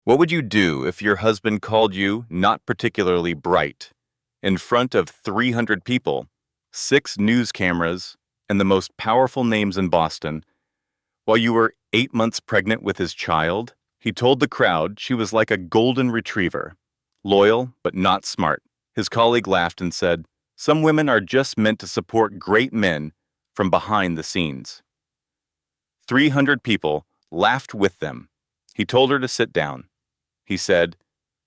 What would you do if your husband called you not particularly bright in front of 300 people, six news cameras, and the most powerful names in Boston? While you were 8 months pregnant with his child, he told the crowd she was like a golden retriever, loyal but not smart. His colleague laughed and said, "Some women are just meant to support great men from behind the scenes." 300 people laughed with them. He told her to sit down. He said,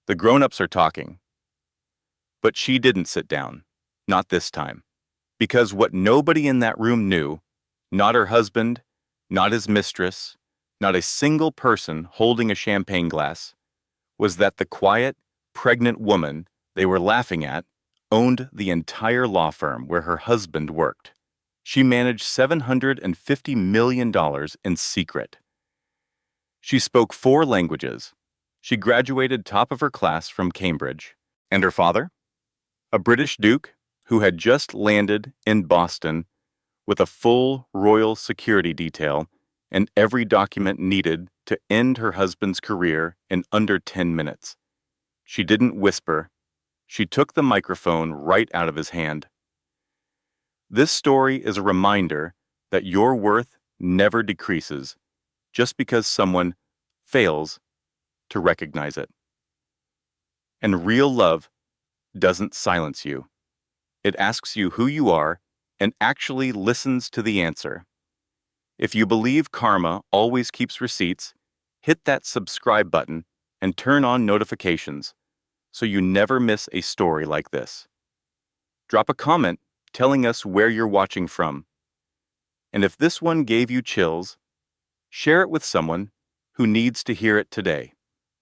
"The grown-ups are talking." But she didn't sit down. Not this time. Because what nobody in that room knew, not her husband, not his mistress, not a single person holding a champagne glass, was that the quiet, pregnant woman they were laughing at owned the entire law firm where her husband worked. She managed $750 million in secret. She spoke 4 languages. She graduated top of her class from Cambridge. And her father? A British duke who had just landed in Boston with a full royal security detail and every document needed to end her husband's career in under 10 minutes. She didn't whisper. She took the microphone right out of his hand. This story is a reminder that your worth never decreases just because someone fails to recognize it. And real love doesn't silence you. It asks you who you are and actually listens to the answer. If you believe karma always keeps receipts, hit that subscribe button and turn on notifications so you never miss a story like this. Drop a comment telling us where you're watching from. And if this one gave you chills, share it with someone who needs to hear it today.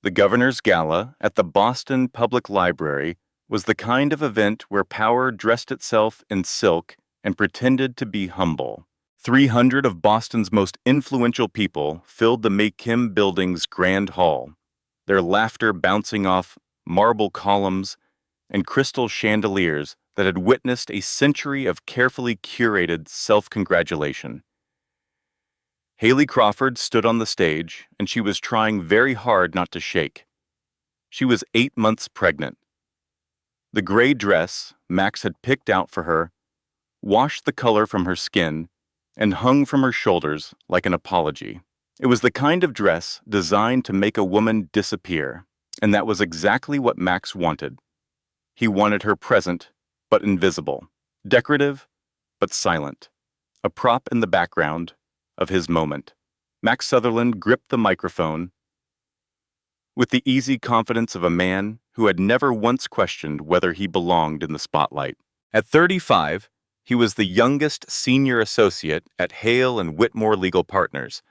The Governor's Gala at the Boston Public Library was the kind of event where power dressed itself in silk and pretended to be humble. 300 of Boston's most influential people filled the McKim Building's Grand Hall, their laughter bouncing off marble columns and crystal chandeliers that had witnessed a century of carefully curated self-congratulation. Haley Crawford stood on the stage, and she was trying very hard not to shake. She was 8 months pregnant. The gray dress Max had picked out for her washed the color from her skin and hung from her shoulders like an apology. It was the kind of dress designed to make a woman disappear, and that was exactly what Max wanted. He wanted her present, but invisible, decorative, but silent, a prop in the background of his moment. Max Sutherland gripped the microphone with the easy confidence of a man who had never once questioned whether he belonged in the spotlight. At 35, he was the youngest senior associate at Hale and Whitmore Legal Partners,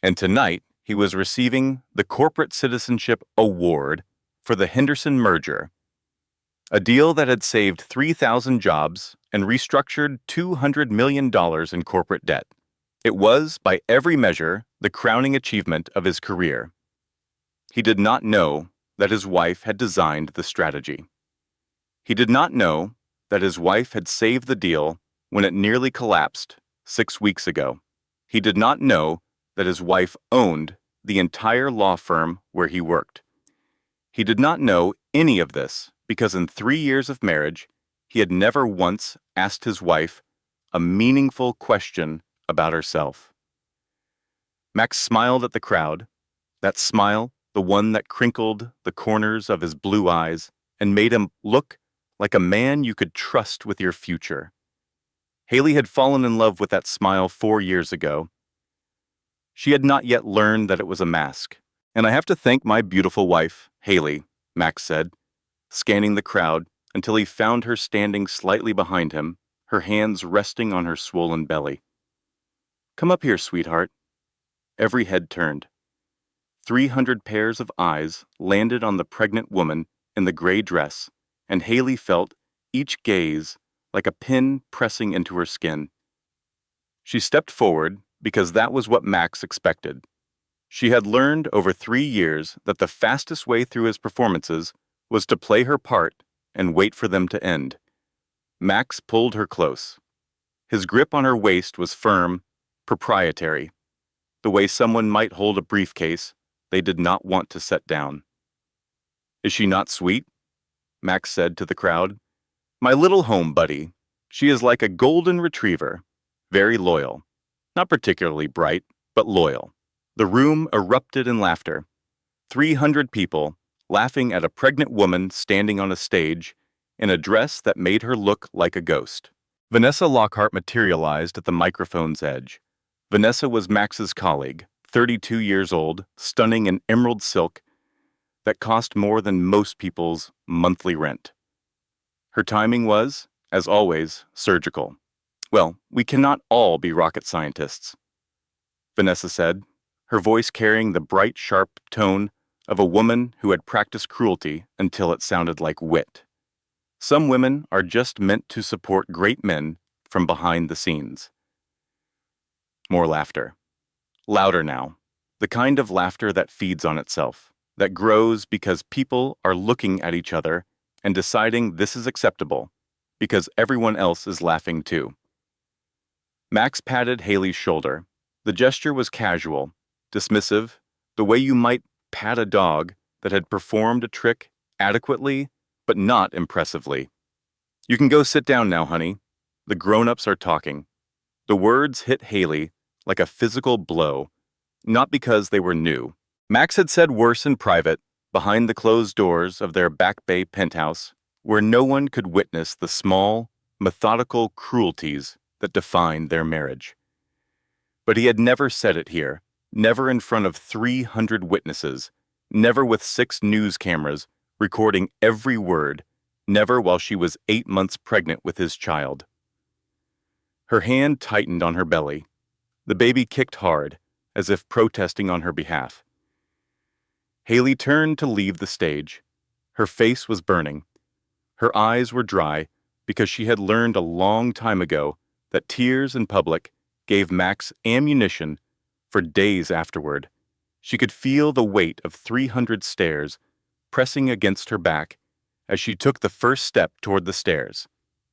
and tonight he was receiving the Corporate Citizenship Award for the Henderson merger, a deal that had saved 3,000 jobs and restructured $200 million in corporate debt. It was, by every measure, the crowning achievement of his career. He did not know that his wife had designed the strategy. He did not know that his wife had saved the deal when it nearly collapsed 6 weeks ago. He did not know that his wife owned the entire law firm where he worked. He did not know any of this because in 3 years of marriage, he had never once asked his wife a meaningful question about herself. Max smiled at the crowd, that smile, the one that crinkled the corners of his blue eyes and made him look like a man you could trust with your future. Haley had fallen in love with that smile 4 years ago. She had not yet learned that it was a mask. "And I have to thank my beautiful wife, Haley," Max said, scanning the crowd until he found her standing slightly behind him, her hands resting on her swollen belly. "Come up here, sweetheart." Every head turned. 300 pairs of eyes landed on the pregnant woman in the gray dress, and Haley felt each gaze like a pin pressing into her skin. She stepped forward because that was what Max expected. She had learned over 3 years that the fastest way through his performances was to play her part and wait for them to end. Max pulled her close. His grip on her waist was firm, proprietary, the way someone might hold a briefcase they did not want to set down. "Is she not sweet?" Max said to the crowd. "My little home buddy. She is like a golden retriever. Very loyal. Not particularly bright, but loyal." The room erupted in laughter. 300 people laughing at a pregnant woman standing on a stage in a dress that made her look like a ghost. Vanessa Lockhart materialized at the microphone's edge. Vanessa was Max's colleague, 32 years old, stunning in emerald silk that cost more than most people's monthly rent. Her timing was, as always, surgical. "Well, we cannot all be rocket scientists," Vanessa said, her voice carrying the bright, sharp tone of a woman who had practiced cruelty until it sounded like wit. "Some women are just meant to support great men from behind the scenes." More laughter. Louder now. The kind of laughter that feeds on itself, that grows because people are looking at each other and deciding this is acceptable, because everyone else is laughing too. Max patted Haley's shoulder. The gesture was casual, dismissive, the way you might pat a dog that had performed a trick adequately, but not impressively. "You can go sit down now, honey. The grown-ups are talking." The words hit Haley like a physical blow, not because they were new. Max had said worse in private, behind the closed doors of their Back Bay penthouse, where no one could witness the small, methodical cruelties that defined their marriage. But he had never said it here, never in front of 300 witnesses, never with 6 news cameras recording every word, never while she was 8 months pregnant with his child. Her hand tightened on her belly. The baby kicked hard, as if protesting on her behalf. Haley turned to leave the stage. Her face was burning. Her eyes were dry because she had learned a long time ago that tears in public gave Max ammunition for days afterward. She could feel the weight of 300 stares pressing against her back as she took the first step toward the stairs.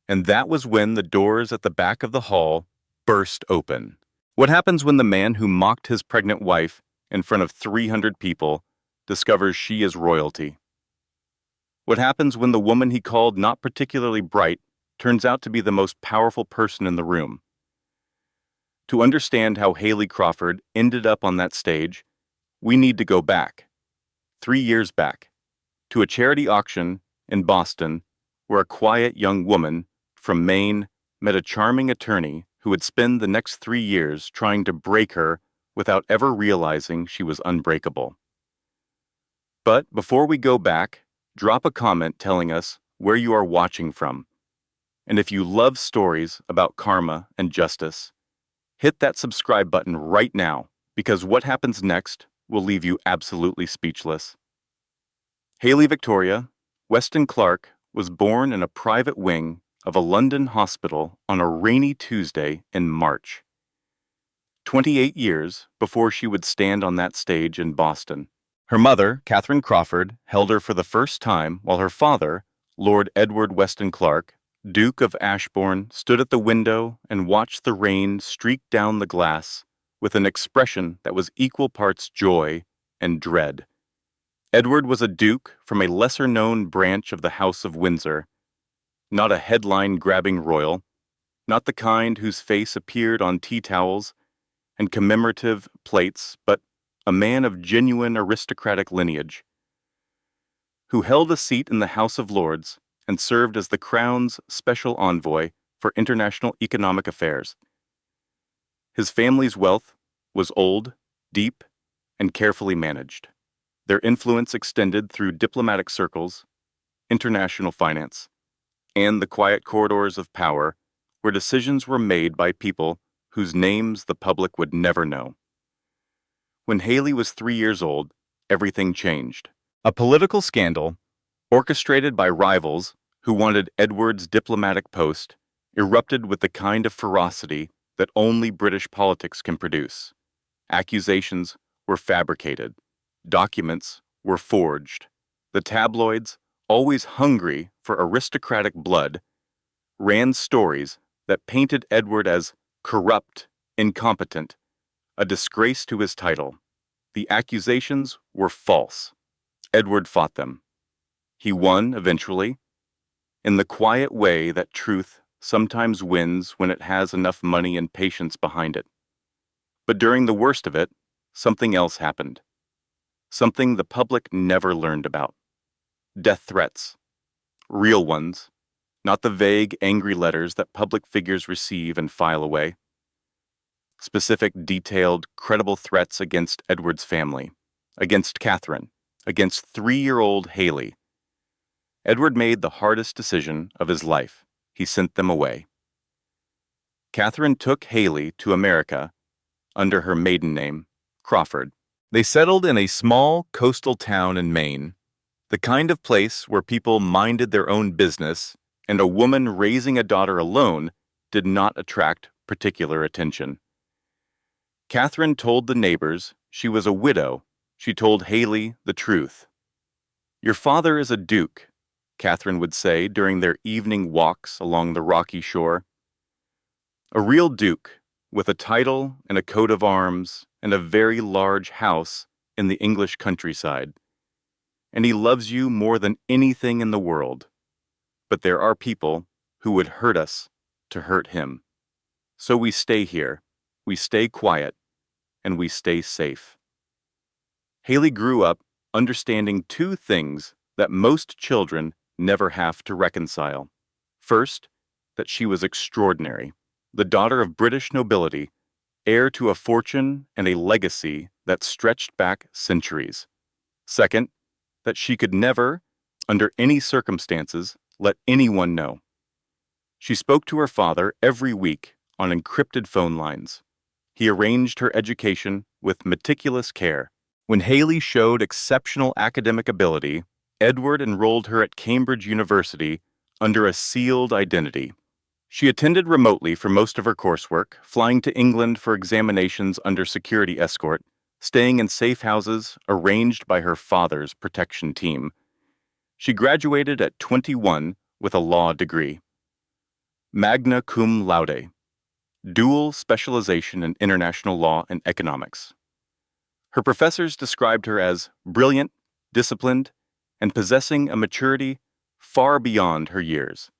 And that was when the doors at the back of the hall burst open. What happens when the man who mocked his pregnant wife in front of 300 people discovers she is royalty? What happens when the woman he called not particularly bright turns out to be the most powerful person in the room? To understand how Haley Crawford ended up on that stage, we need to go back, 3 years back, to a charity auction in Boston where a quiet young woman from Maine met a charming attorney who would spend the next 3 years trying to break her without ever realizing she was unbreakable. But before we go back, drop a comment telling us where you are watching from. And if you love stories about karma and justice, hit that subscribe button right now, because what happens next will leave you absolutely speechless. Haley Victoria Weston Clark was born in a private wing of a London hospital on a rainy Tuesday in March, 28 years before she would stand on that stage in Boston. Her mother, Catherine Crawford, held her for the first time, while her father, Lord Edward Weston Clark, Duke of Ashbourne, stood at the window and watched the rain streak down the glass with an expression that was equal parts joy and dread. Edward was a duke from a lesser-known branch of the House of Windsor, not a headline-grabbing royal, not the kind whose face appeared on tea towels and commemorative plates, but a man of genuine aristocratic lineage, who held a seat in the House of Lords and served as the Crown's special envoy for international economic affairs. His family's wealth was old, deep, and carefully managed. Their influence extended through diplomatic circles, international finance, and the quiet corridors of power where decisions were made by people whose names the public would never know. When Haley was 3 years old, everything changed. A political scandal, orchestrated by rivals who wanted Edward's diplomatic post, erupted with the kind of ferocity that only British politics can produce. Accusations were fabricated. Documents were forged. The tabloids, always hungry for aristocratic blood, ran stories that painted Edward as corrupt, incompetent, a disgrace to his title. The accusations were false. Edward fought them. He won eventually, in the quiet way that truth sometimes wins when it has enough money and patience behind it. But during the worst of it, something else happened. Something the public never learned about. Death threats. Real ones. Not the vague, angry letters that public figures receive and file away. Specific, detailed, credible threats against Edward's family, against Catherine, against 3-year-old Haley. Edward made the hardest decision of his life. He sent them away. Catherine took Haley to America under her maiden name, Crawford. They settled in a small coastal town in Maine, the kind of place where people minded their own business and a woman raising a daughter alone did not attract particular attention. Catherine told the neighbors she was a widow. She told Haley the truth. "Your father is a duke," Catherine would say during their evening walks along the rocky shore. "A real duke, with a title and a coat of arms and a very large house in the English countryside. And he loves you more than anything in the world. But there are people who would hurt us to hurt him. So we stay here, we stay quiet, and we stay safe." Haley grew up understanding two things that most children never have to reconcile. First, that she was extraordinary, the daughter of British nobility, heir to a fortune and a legacy that stretched back centuries. Second, that she could never, under any circumstances, let anyone know. She spoke to her father every week on encrypted phone lines. He arranged her education with meticulous care. When Haley showed exceptional academic ability, Edward enrolled her at Cambridge University under a sealed identity. She attended remotely for most of her coursework, flying to England for examinations under security escort, staying in safe houses arranged by her father's protection team. She graduated at 21 with a law degree. Magna cum laude, dual specialization in international law and economics. Her professors described her as brilliant, disciplined, and possessing a maturity far beyond her years.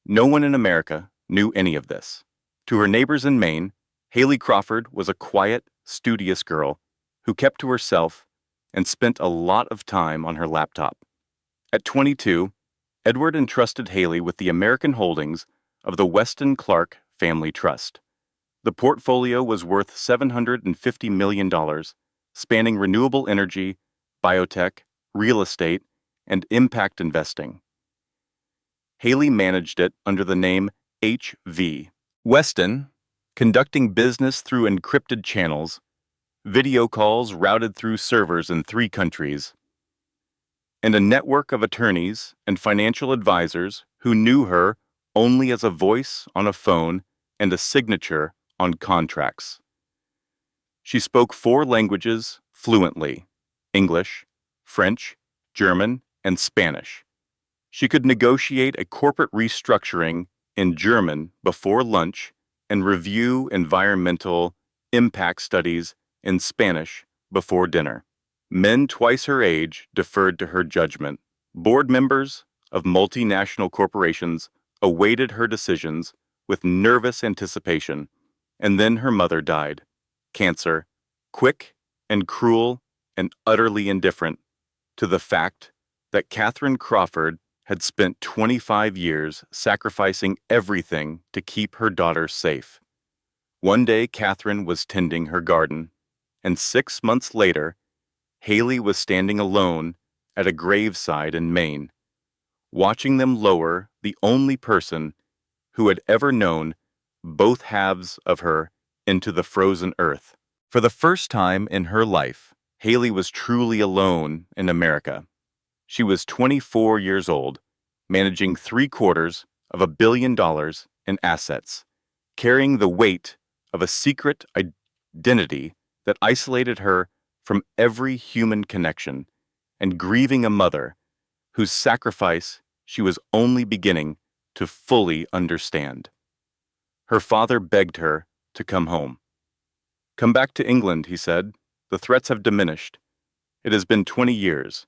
No one in America knew any of this. To her neighbors in Maine, Haley Crawford was a quiet, studious girl who kept to herself and spent a lot of time on her laptop. At 22, Edward entrusted Haley with the American holdings of the Weston Clark Family Trust. The portfolio was worth $750 million, spanning renewable energy, biotech, real estate, and impact investing. Haley managed it under the name HV. Weston, conducting business through encrypted channels, video calls routed through servers in 3 countries, and a network of attorneys and financial advisors who knew her only as a voice on a phone and a signature on contracts. She spoke 4 languages fluently: English, French, German, and Spanish. She could negotiate a corporate restructuring in German before lunch and review environmental impact studies in Spanish before dinner. Men twice her age deferred to her judgment. Board members of multinational corporations awaited her decisions with nervous anticipation, and then her mother died. Cancer, quick and cruel and utterly indifferent to the fact that Catherine Crawford had spent 25 years sacrificing everything to keep her daughter safe. One day Catherine was tending her garden, and 6 months later, Haley was standing alone at a graveside in Maine, watching them lower the only person who had ever known both halves of her into the frozen earth. For the first time in her life, Haley was truly alone in America. She was 24 years old, managing $750 million in assets, carrying the weight of a secret identity that isolated her from every human connection, and grieving a mother whose sacrifice she was only beginning to fully understand. Her father begged her to come home. "Come back to England," he said. The threats have diminished. It has been 20 years.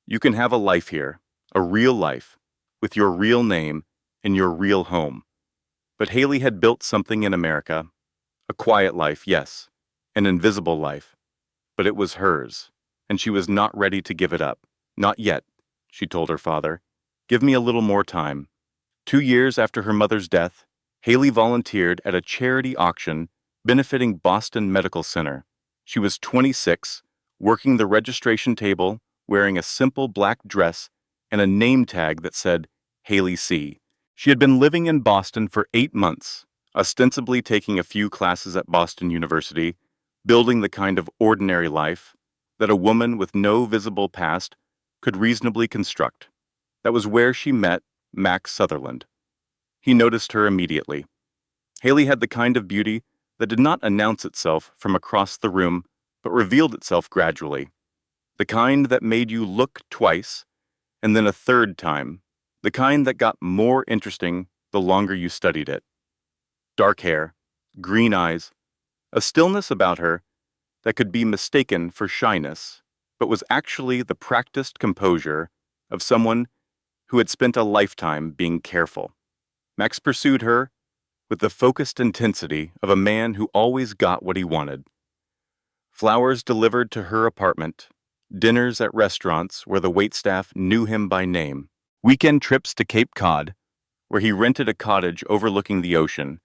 You can have a life here, a real life, with your real name in your real home. But Haley had built something in America. A quiet life, yes. An invisible life. But it was hers, and she was not ready to give it up. Not yet, she told her father. Give me a little more time. 2 years after her mother's death, Haley volunteered at a charity auction benefiting Boston Medical Center. She was 26, working the registration table, wearing a simple black dress and a name tag that said Haley C. She had been living in Boston for 8 months, ostensibly taking a few classes at Boston University, building the kind of ordinary life that a woman with no visible past could reasonably construct. That was where she met Max Sutherland. He noticed her immediately. Haley had the kind of beauty that did not announce itself from across the room, but revealed itself gradually. The kind that made you look twice, and then a third time. The kind that got more interesting the longer you studied it. Dark hair, green eyes, a stillness about her that could be mistaken for shyness, but was actually the practiced composure of someone who had spent a lifetime being careful. Max pursued her with the focused intensity of a man who always got what he wanted. Flowers delivered to her apartment, dinners at restaurants where the waitstaff knew him by name, weekend trips to Cape Cod, where he rented a cottage overlooking the ocean,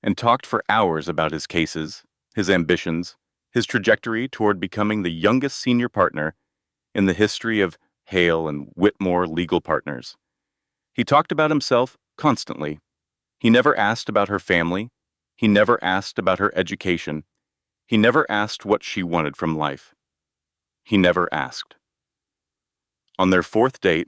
and talked for hours about his cases, his ambitions, his trajectory toward becoming the youngest senior partner in the history of Hale and Whitmore legal partners. He talked about himself constantly. He never asked about her family. He never asked about her education. He never asked what she wanted from life. He never asked. On their fourth date,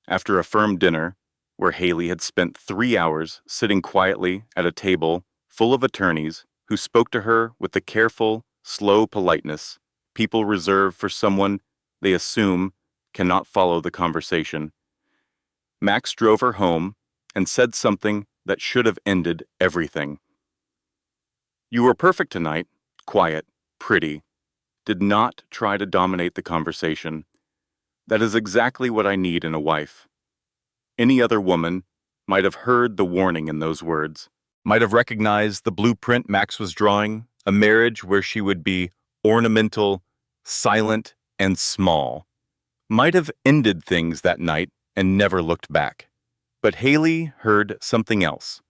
after a firm dinner, where Haley had spent 3 hours sitting quietly at a table full of attorneys who spoke to her with the careful, slow politeness people reserve for someone they assume cannot follow the conversation, Max drove her home and said something that should have ended everything. You were perfect tonight, quiet, pretty, did not try to dominate the conversation. That is exactly what I need in a wife. Any other woman might have heard the warning in those words, might have recognized the blueprint Max was drawing, a marriage where she would be ornamental, silent, and small, might have ended things that night and never looked back. But Haley heard something else.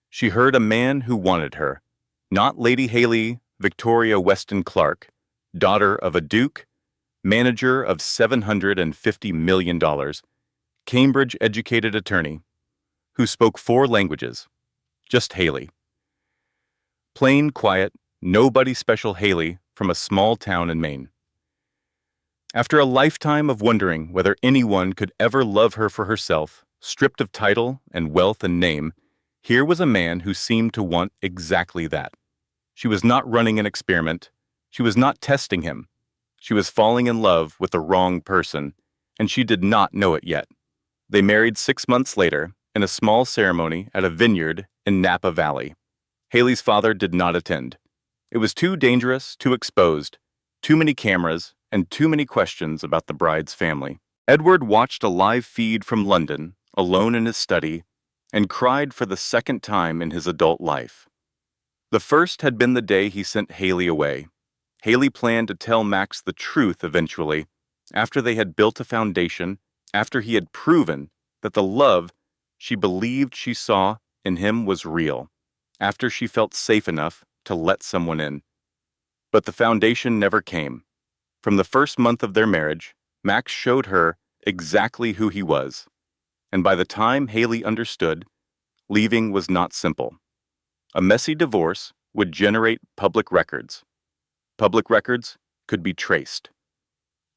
She heard a man who wanted her, not Lady Haley Victoria Weston Clark, daughter of a duke, manager of $750 million, Cambridge-educated attorney, who spoke 4 languages. Just Haley. Plain, quiet, nobody special Haley from a small town in Maine. After a lifetime of wondering whether anyone could ever love her for herself, stripped of title and wealth and name, here was a man who seemed to want exactly that. She was not running an experiment. She was not testing him. She was falling in love with the wrong person, and she did not know it yet. They married 6 months later in a small ceremony at a vineyard in Napa Valley. Haley's father did not attend. It was too dangerous, too exposed, too many cameras, and too many questions about the bride's family. Edward watched a live feed from London, alone in his study, and cried for the second time in his adult life. The first had been the day he sent Haley away. Haley planned to tell Max the truth eventually, after they had built a foundation, after he had proven that the love she believed she saw in him was real, after she felt safe enough to let someone in. But the foundation never came. From the first month of their marriage, Max showed her exactly who he was. And by the time Haley understood, leaving was not simple. A messy divorce would generate public records. Public records could be traced.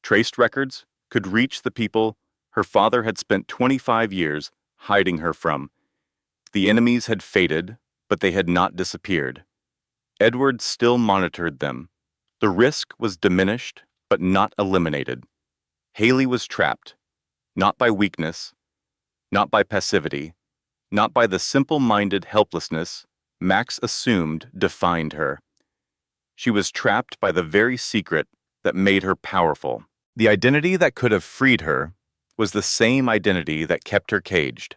Traced records could reach the people her father had spent 25 years hiding her from. The enemies had faded, but they had not disappeared. Edward still monitored them. The risk was diminished, but not eliminated. Haley was trapped, not by weakness, not by passivity, not by the simple-minded helplessness Max assumed defined her. She was trapped by the very secret that made her powerful. The identity that could have freed her was the same identity that kept her caged,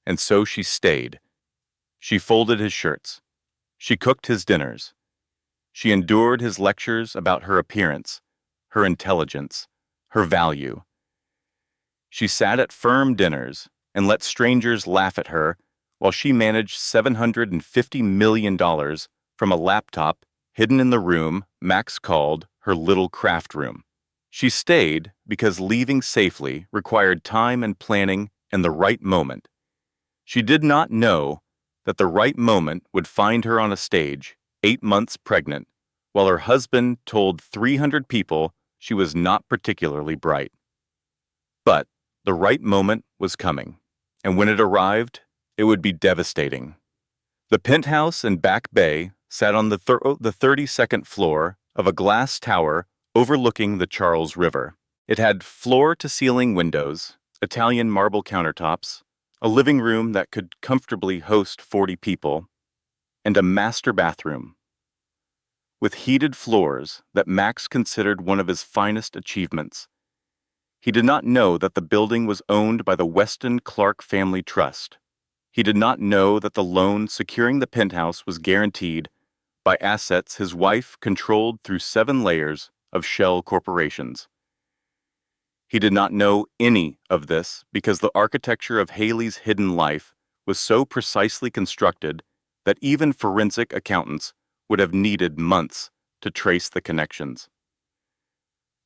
and so she stayed. She folded his shirts. She cooked his dinners. She endured his lectures about her appearance, her intelligence, her value. She sat at firm dinners and let strangers laugh at her while she managed $750 million from a laptop hidden in the room Max called her little craft room. She stayed because leaving safely required time and planning and the right moment. She did not know that the right moment would find her on a stage, 8 months pregnant, while her husband told 300 people she was not particularly bright. But the right moment was coming, and when it arrived, it would be devastating. The penthouse in Back Bay sat on the 32nd floor of a glass tower overlooking the Charles River. It had floor-to-ceiling windows, Italian marble countertops, a living room that could comfortably host 40 people, and a master bathroom with heated floors that Max considered one of his finest achievements. He did not know that the building was owned by the Weston Clark Family Trust. He did not know that the loan securing the penthouse was guaranteed by assets his wife controlled through 7 layers of shell corporations. He did not know any of this because the architecture of Haley's hidden life was so precisely constructed that even forensic accountants would have needed months to trace the connections.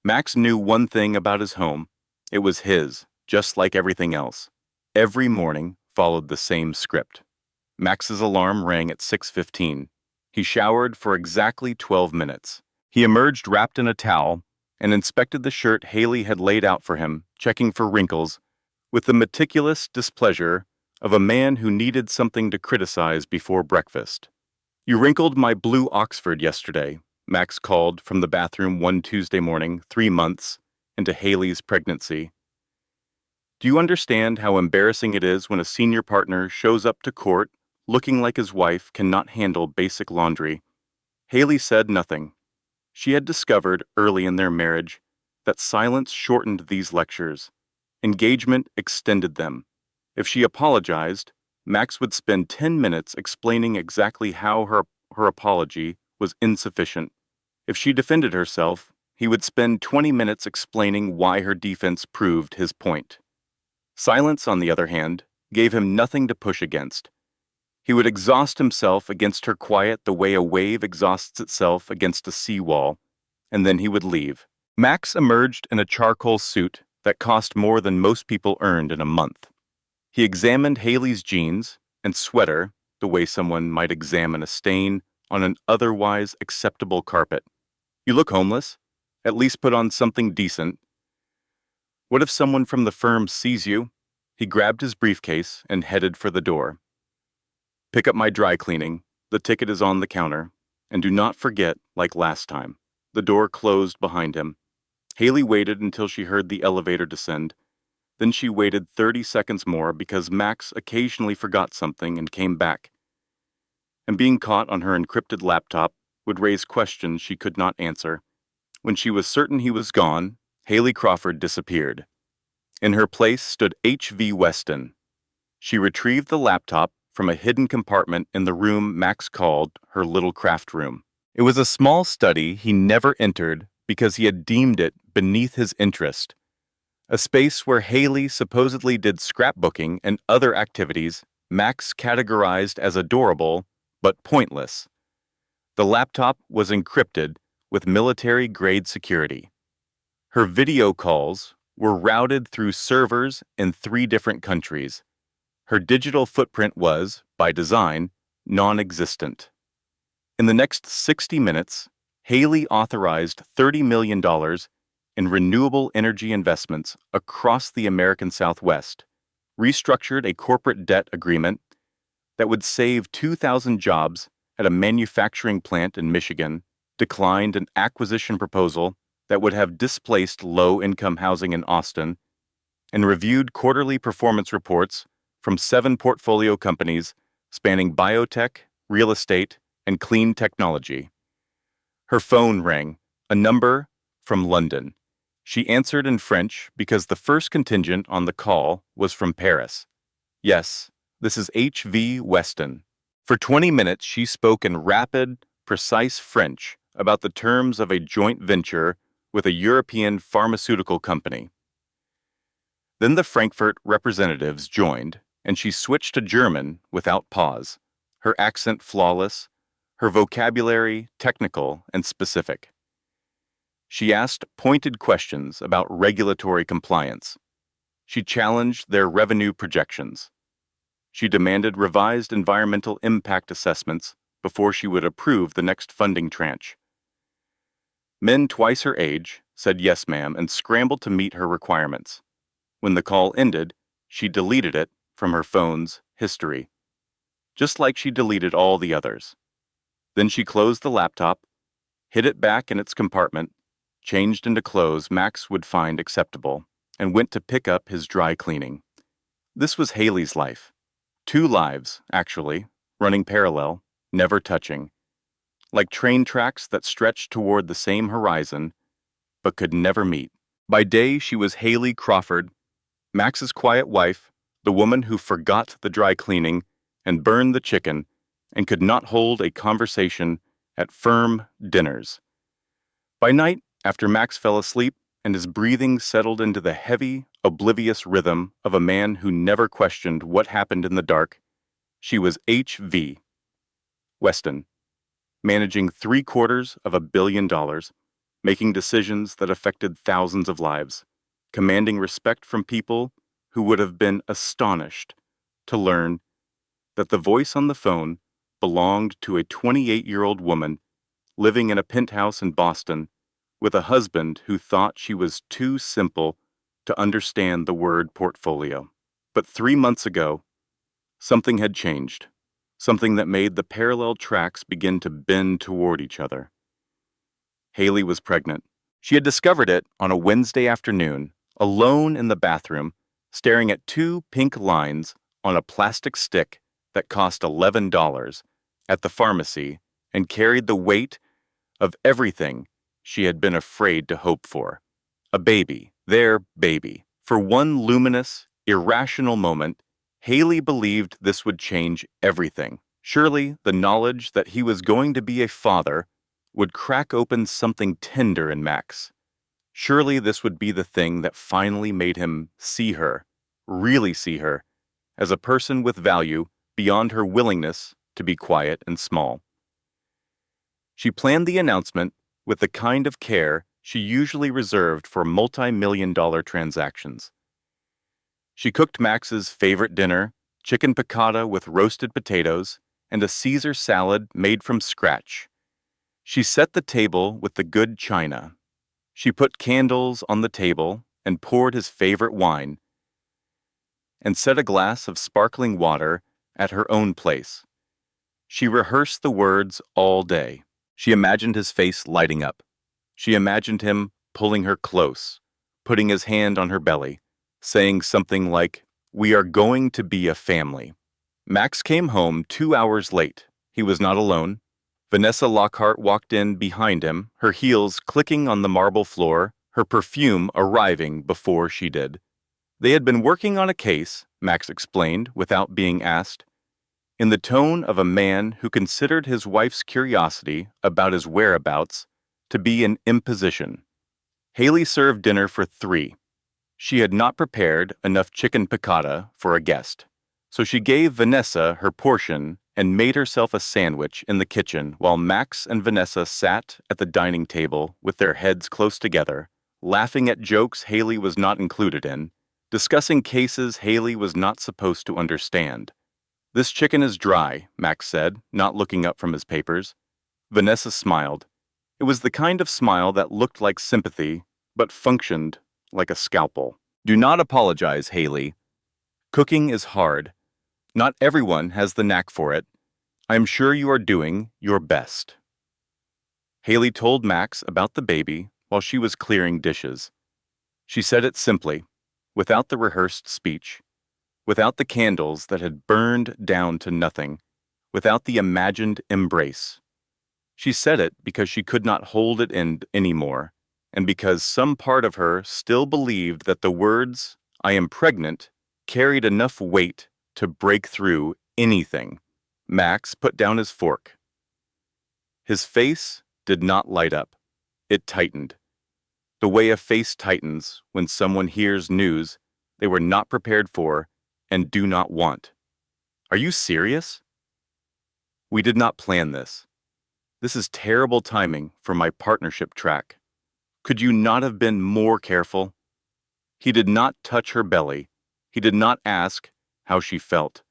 Max knew one thing about his home. It was his, just like everything else. Every morning followed the same script. Max's alarm rang at 6:15. He showered for exactly 12 minutes. He emerged wrapped in a towel and inspected the shirt Haley had laid out for him, checking for wrinkles, with the meticulous displeasure of a man who needed something to criticize before breakfast. "You wrinkled my blue Oxford yesterday," Max called from the bathroom one Tuesday morning, 3 months into Haley's pregnancy. "Do you understand how embarrassing it is when a senior partner shows up to court looking like his wife cannot handle basic laundry?" Haley said nothing. She had discovered early in their marriage that silence shortened these lectures. Engagement extended them. If she apologized, Max would spend 10 minutes explaining exactly how her apology was insufficient. If she defended herself, he would spend 20 minutes explaining why her defense proved his point. Silence, on the other hand, gave him nothing to push against. He would exhaust himself against her quiet the way a wave exhausts itself against a seawall, and then he would leave. Max emerged in a charcoal suit that cost more than most people earned in a month. He examined Haley's jeans and sweater the way someone might examine a stain on an otherwise acceptable carpet. "You look homeless. At least put on something decent." "What if someone from the firm sees you?" He grabbed his briefcase and headed for the door. "Pick up my dry cleaning. The ticket is on the counter. And do not forget, like last time." The door closed behind him. Haley waited until she heard the elevator descend. Then she waited 30 seconds more because Max occasionally forgot something and came back. And being caught on her encrypted laptop would raise questions she could not answer. When she was certain he was gone, Haley Crawford disappeared. In her place stood H.V. Weston. She retrieved the laptop from a hidden compartment in the room Max called her little craft room. It was a small study he never entered because he had deemed it beneath his interest. A space where Haley supposedly did scrapbooking and other activities Max categorized as adorable but pointless. The laptop was encrypted with military-grade security. Her video calls were routed through servers in 3 different countries. Her digital footprint was, by design, non-existent. In the next 60 minutes, Haley authorized $30 million in renewable energy investments across the American Southwest, restructured a corporate debt agreement that would save 2,000 jobs at a manufacturing plant in Michigan, declined an acquisition proposal that would have displaced low-income housing in Austin, and reviewed quarterly performance reports from 7 portfolio companies spanning biotech, real estate, and clean technology. Her phone rang, a number from London. She answered in French because the first contingent on the call was from Paris. Yes, this is H.V. Weston. For 20 minutes, she spoke in rapid, precise French about the terms of a joint venture with a European pharmaceutical company. Then the Frankfurt representatives joined, and she switched to German without pause, her accent flawless, her vocabulary technical and specific. She asked pointed questions about regulatory compliance. She challenged their revenue projections. She demanded revised environmental impact assessments before she would approve the next funding tranche. Men twice her age said yes, ma'am, and scrambled to meet her requirements. When the call ended, she deleted it from her phone's history, just like she deleted all the others. Then she closed the laptop, hid it back in its compartment, changed into clothes Max would find acceptable, and went to pick up his dry cleaning. This was Haley's life. Two lives, actually, running parallel, never touching, like train tracks that stretched toward the same horizon, but could never meet. By day, she was Haley Crawford, Max's quiet wife, the woman who forgot the dry cleaning and burned the chicken and could not hold a conversation at firm dinners. By night, after Max fell asleep and his breathing settled into the heavy, oblivious rhythm of a man who never questioned what happened in the dark, she was H.V. Weston, managing $750 million, making decisions that affected thousands of lives, commanding respect from people who would have been astonished to learn that the voice on the phone belonged to a 28-year-old woman living in a penthouse in Boston with a husband who thought she was too simple to understand the word portfolio. But 3 months ago, something had changed, something that made the parallel tracks begin to bend toward each other. Haley was pregnant. She had discovered it on a Wednesday afternoon, alone in the bathroom, staring at two pink lines on a plastic stick that cost $11 at the pharmacy and carried the weight of everything she had been afraid to hope for. A baby, their baby. For one luminous, irrational moment, Haley believed this would change everything. Surely the knowledge that he was going to be a father would crack open something tender in Max. Surely this would be the thing that finally made him see her, really see her, as a person with value beyond her willingness to be quiet and small. She planned the announcement with the kind of care she usually reserved for multi-million-dollar transactions. She cooked Max's favorite dinner, chicken piccata with roasted potatoes, and a Caesar salad made from scratch. She set the table with the good china. She put candles on the table and poured his favorite wine, and set a glass of sparkling water at her own place. She rehearsed the words all day. She imagined his face lighting up. She imagined him pulling her close, putting his hand on her belly, saying something like, "We are going to be a family." Max came home 2 hours late. He was not alone. Vanessa Lockhart walked in behind him, her heels clicking on the marble floor, her perfume arriving before she did. They had been working on a case, Max explained without being asked, in the tone of a man who considered his wife's curiosity about his whereabouts to be an imposition. Haley served dinner for 3. She had not prepared enough chicken piccata for a guest, so she gave Vanessa her portion and made herself a sandwich in the kitchen while Max and Vanessa sat at the dining table with their heads close together, laughing at jokes Haley was not included in, discussing cases Haley was not supposed to understand. "This chicken is dry," Max said, not looking up from his papers. Vanessa smiled. It was the kind of smile that looked like sympathy, but functioned like a scalpel. "Do not apologize, Haley. Cooking is hard. Not everyone has the knack for it. I am sure you are doing your best." Haley told Max about the baby while she was clearing dishes. She said it simply, without the rehearsed speech, without the candles that had burned down to nothing, without the imagined embrace. She said it because she could not hold it in anymore, and because some part of her still believed that the words, "I am pregnant," carried enough weight to break through anything. Max put down his fork. His face did not light up. It tightened. The way a face tightens when someone hears news they were not prepared for and do not want. Are you serious? We did not plan this. This is terrible timing for my partnership track. Could you not have been more careful? He did not touch her belly. He did not ask how she felt.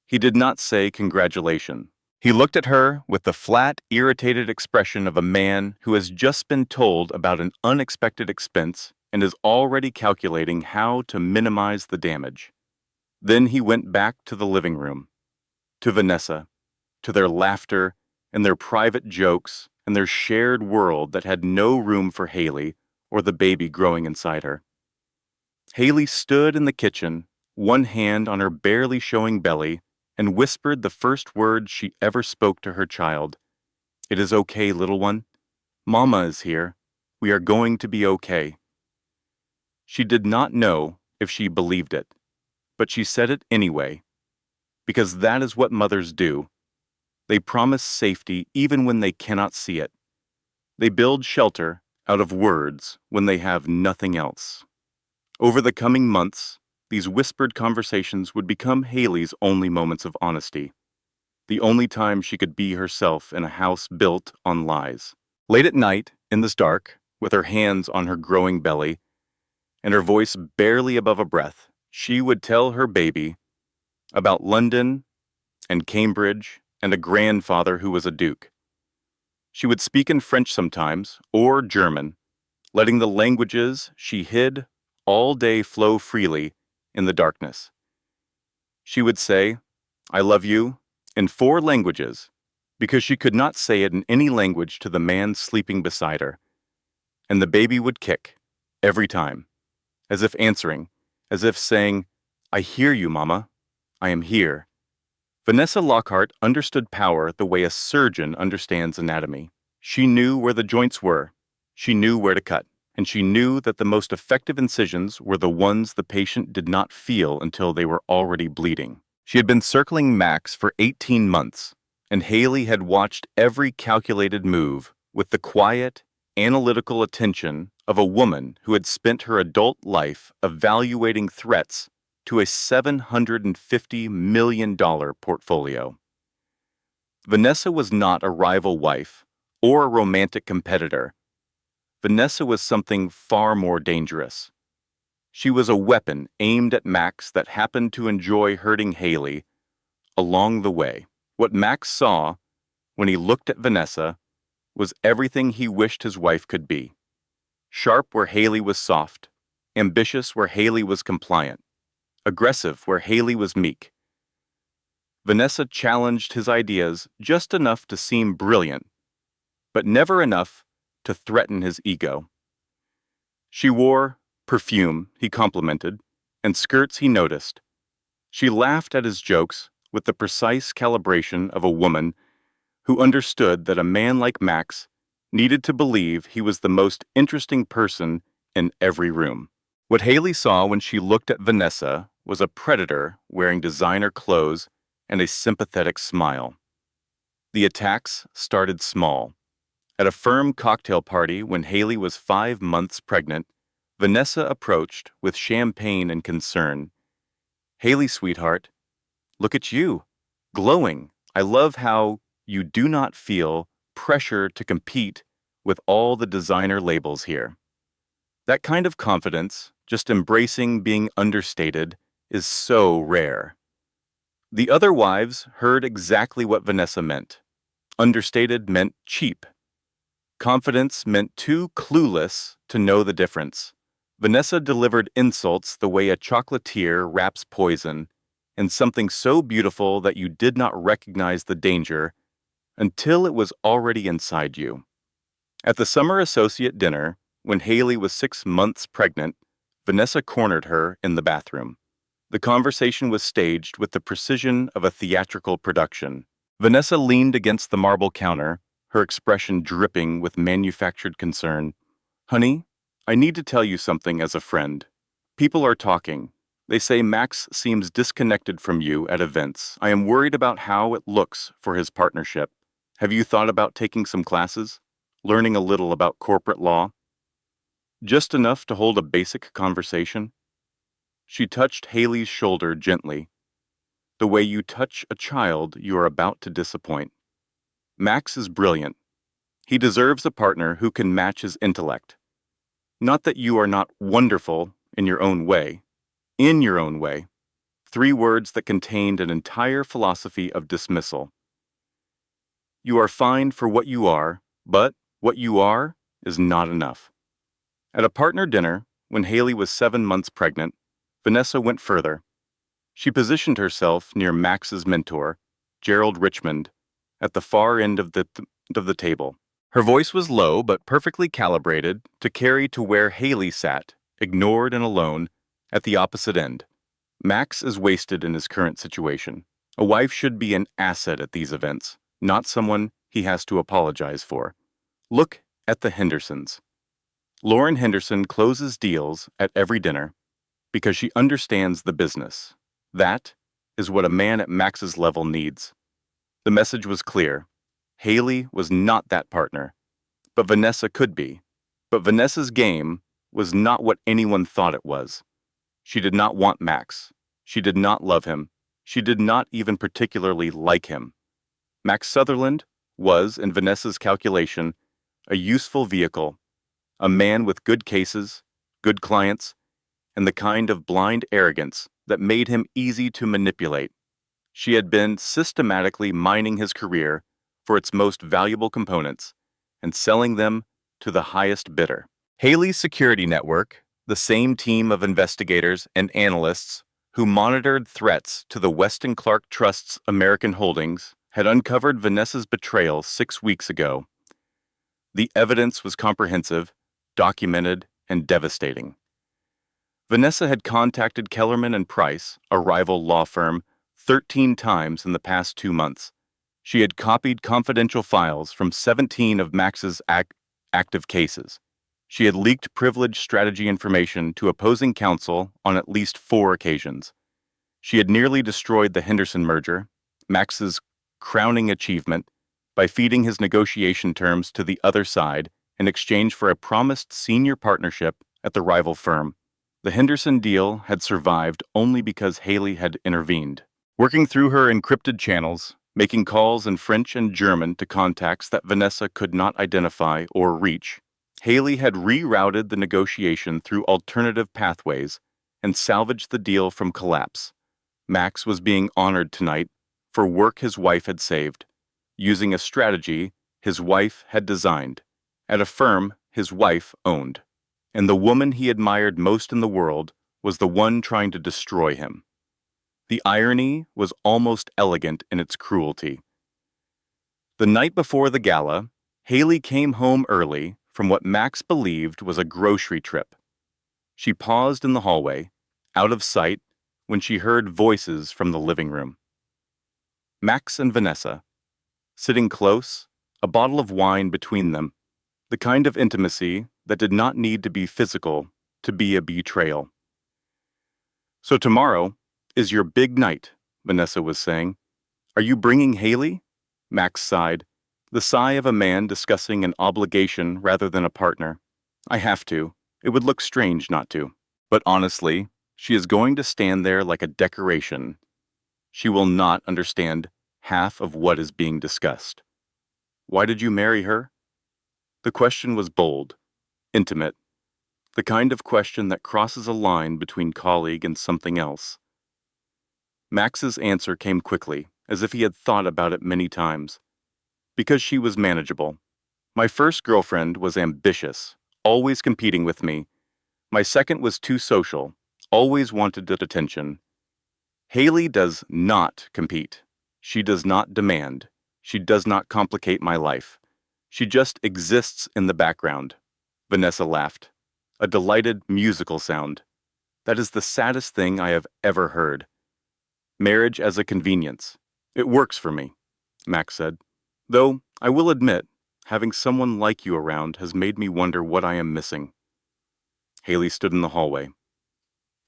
He did not say congratulations. He looked at her with the flat, irritated expression of a man who has just been told about an unexpected expense and is already calculating how to minimize the damage. Then he went back to the living room, to Vanessa, to their laughter and their private jokes and their shared world that had no room for Haley or the baby growing inside her. Haley stood in the kitchen, one hand on her barely showing belly, and whispered the first words she ever spoke to her child. "It is okay, little one. Mama is here. We are going to be okay." She did not know if she believed it, but she said it anyway, because that is what mothers do. They promise safety even when they cannot see it. They build shelter out of words when they have nothing else. Over the coming months, these whispered conversations would become Haley's only moments of honesty, the only time she could be herself in a house built on lies. Late at night, in the dark, with her hands on her growing belly, and her voice barely above a breath, she would tell her baby about London and Cambridge and a grandfather who was a duke. She would speak in French sometimes, or German, letting the languages she hid all day flow freely in the darkness. She would say, "I love you," in 4 languages, because she could not say it in any language to the man sleeping beside her. And the baby would kick, every time, as if answering, as if saying, "I hear you, Mama. I am here." Vanessa Lockhart understood power the way a surgeon understands anatomy. She knew where the joints were. She knew where to cut. And she knew that the most effective incisions were the ones the patient did not feel until they were already bleeding. She had been circling Max for 18 months, and Haley had watched every calculated move with the quiet, analytical attention of a woman who had spent her adult life evaluating threats to a $750 million portfolio. Vanessa was not a rival wife or a romantic competitor. Vanessa was something far more dangerous. She was a weapon aimed at Max that happened to enjoy hurting Haley along the way. What Max saw when he looked at Vanessa was everything he wished his wife could be. Sharp where Haley was soft, ambitious where Haley was compliant, aggressive where Haley was meek. Vanessa challenged his ideas just enough to seem brilliant, but never enough to threaten his ego. She wore perfume he complimented and skirts he noticed. She laughed at his jokes with the precise calibration of a woman who understood that a man like Max needed to believe he was the most interesting person in every room. What Haley saw when she looked at Vanessa was a predator wearing designer clothes and a sympathetic smile. The attacks started small. At a firm cocktail party when Haley was 5 months pregnant, Vanessa approached with champagne and concern. "Haley, sweetheart, look at you, glowing. I love how you do not feel pressure to compete with all the designer labels here." That kind of confidence, just embracing being understated, is so rare. The other wives heard exactly what Vanessa meant. Understated meant cheap. Confidence meant too clueless to know the difference. Vanessa delivered insults the way a chocolatier wraps poison, and something so beautiful that you did not recognize the danger until it was already inside you. At the summer associate dinner, when Haley was 6 months pregnant, Vanessa cornered her in the bathroom. The conversation was staged with the precision of a theatrical production. Vanessa leaned against the marble counter, her expression dripping with manufactured concern. "Honey, I need to tell you something as a friend. People are talking. They say Max seems disconnected from you at events. I am worried about how it looks for his partnership. Have you thought about taking some classes? Learning a little about corporate law? Just enough to hold a basic conversation?" She touched Haley's shoulder gently, the way you touch a child you are about to disappoint. "Max is brilliant. He deserves a partner who can match his intellect. Not that you are not wonderful in your own way. In your own way." 3 words that contained an entire philosophy of dismissal. You are fine for what you are, but what you are is not enough. At a partner dinner, when Haley was 7 months pregnant, Vanessa went further. She positioned herself near Max's mentor, Gerald Richmond, at the far end of the table. Her voice was low but perfectly calibrated to carry to where Haley sat, ignored and alone, at the opposite end. Max is wasted in his current situation. A wife should be an asset at these events, not someone he has to apologize for. Look at the Hendersons. Lauren Henderson closes deals at every dinner because she understands the business. That is what a man at Max's level needs. The message was clear. Haley was not that partner, but Vanessa could be. But Vanessa's game was not what anyone thought it was. She did not want Max. She did not love him. She did not even particularly like him. Max Sutherland was, in Vanessa's calculation, a useful vehicle, a man with good cases, good clients, and the kind of blind arrogance that made him easy to manipulate. She had been systematically mining his career for its most valuable components and selling them to the highest bidder. Haley's security network, the same team of investigators and analysts who monitored threats to the Weston Clark Trust's American holdings, had uncovered Vanessa's betrayal 6 weeks ago. The evidence was comprehensive, documented, and devastating. Vanessa had contacted Kellerman and Price, a rival law firm, 13 times in the past 2 months. She had copied confidential files from 17 of Max's active cases. She had leaked privileged strategy information to opposing counsel on at least 4 occasions. She had nearly destroyed the Henderson merger, Max's crowning achievement, by feeding his negotiation terms to the other side in exchange for a promised senior partnership at the rival firm. The Henderson deal had survived only because Haley had intervened. Working through her encrypted channels, making calls in French and German to contacts that Vanessa could not identify or reach, Haley had rerouted the negotiation through alternative pathways and salvaged the deal from collapse. Max was being honored tonight for work his wife had saved, using a strategy his wife had designed, at a firm his wife owned. And the woman he admired most in the world was the one trying to destroy him. The irony was almost elegant in its cruelty. The night before the gala, Haley came home early from what Max believed was a grocery trip. She paused in the hallway, out of sight, when she heard voices from the living room. Max and Vanessa, sitting close, a bottle of wine between them, the kind of intimacy that did not need to be physical to be a betrayal. "So tomorrow is your big night," Vanessa was saying. "Are you bringing Haley?" Max sighed, the sigh of a man discussing an obligation rather than a partner. "I have to. It would look strange not to. But honestly, she is going to stand there like a decoration. She will not understand half of what is being discussed." "Why did you marry her?" The question was bold, intimate, the kind of question that crosses a line between colleague and something else. Max's answer came quickly, as if he had thought about it many times. "Because she was manageable. My first girlfriend was ambitious, always competing with me. My second was too social, always wanted attention. Haley does not compete. She does not demand. She does not complicate my life. She just exists in the background." Vanessa laughed, a delighted musical sound. "That is the saddest thing I have ever heard. Marriage as a convenience. It works for me," Max said. "Though, I will admit, Having someone like you around has made me wonder what I am missing. Haley stood in the hallway,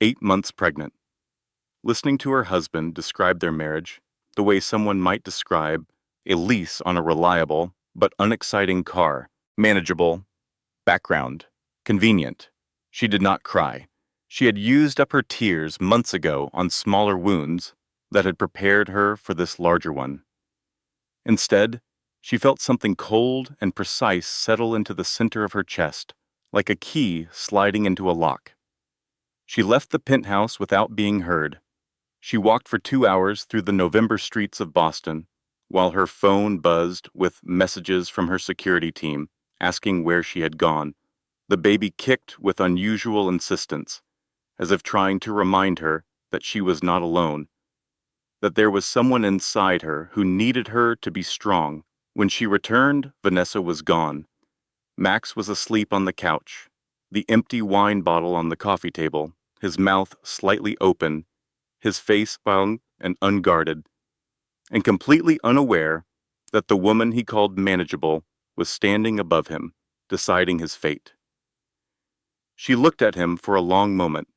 8 months pregnant, listening to her husband describe their marriage the way someone might describe a lease on a reliable but unexciting car. Manageable, background, convenient. She did not cry. She had used up her tears months ago on smaller wounds that had prepared her for this larger one. Instead, she felt something cold and precise settle into the center of her chest, like a key sliding into a lock. She left the penthouse without being heard. She walked for 2 hours through the November streets of Boston, while her phone buzzed with messages from her security team asking where she had gone. The baby kicked with unusual insistence, as if trying to remind her that she was not alone, that there was someone inside her who needed her to be strong. When she returned, Vanessa was gone. Max was asleep on the couch, the empty wine bottle on the coffee table, his mouth slightly open, his face bound and unguarded, and completely unaware that the woman he called manageable was standing above him, deciding his fate. She looked at him for a long moment.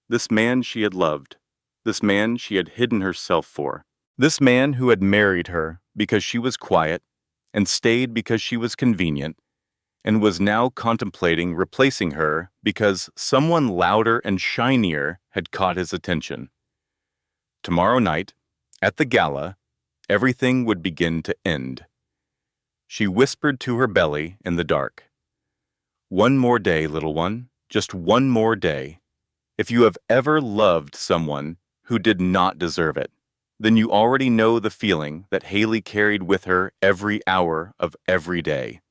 This man she had loved, this man she had hidden herself for, this man who had married her because she was quiet and stayed because she was convenient, and was now contemplating replacing her because someone louder and shinier had caught his attention. Tomorrow night, at the gala, everything would begin to end. She whispered to her belly in the dark, "One more day, little one, just one more day. If you have ever loved someone who did not deserve it, then you already know the feeling that Haley carried with her every hour of every day.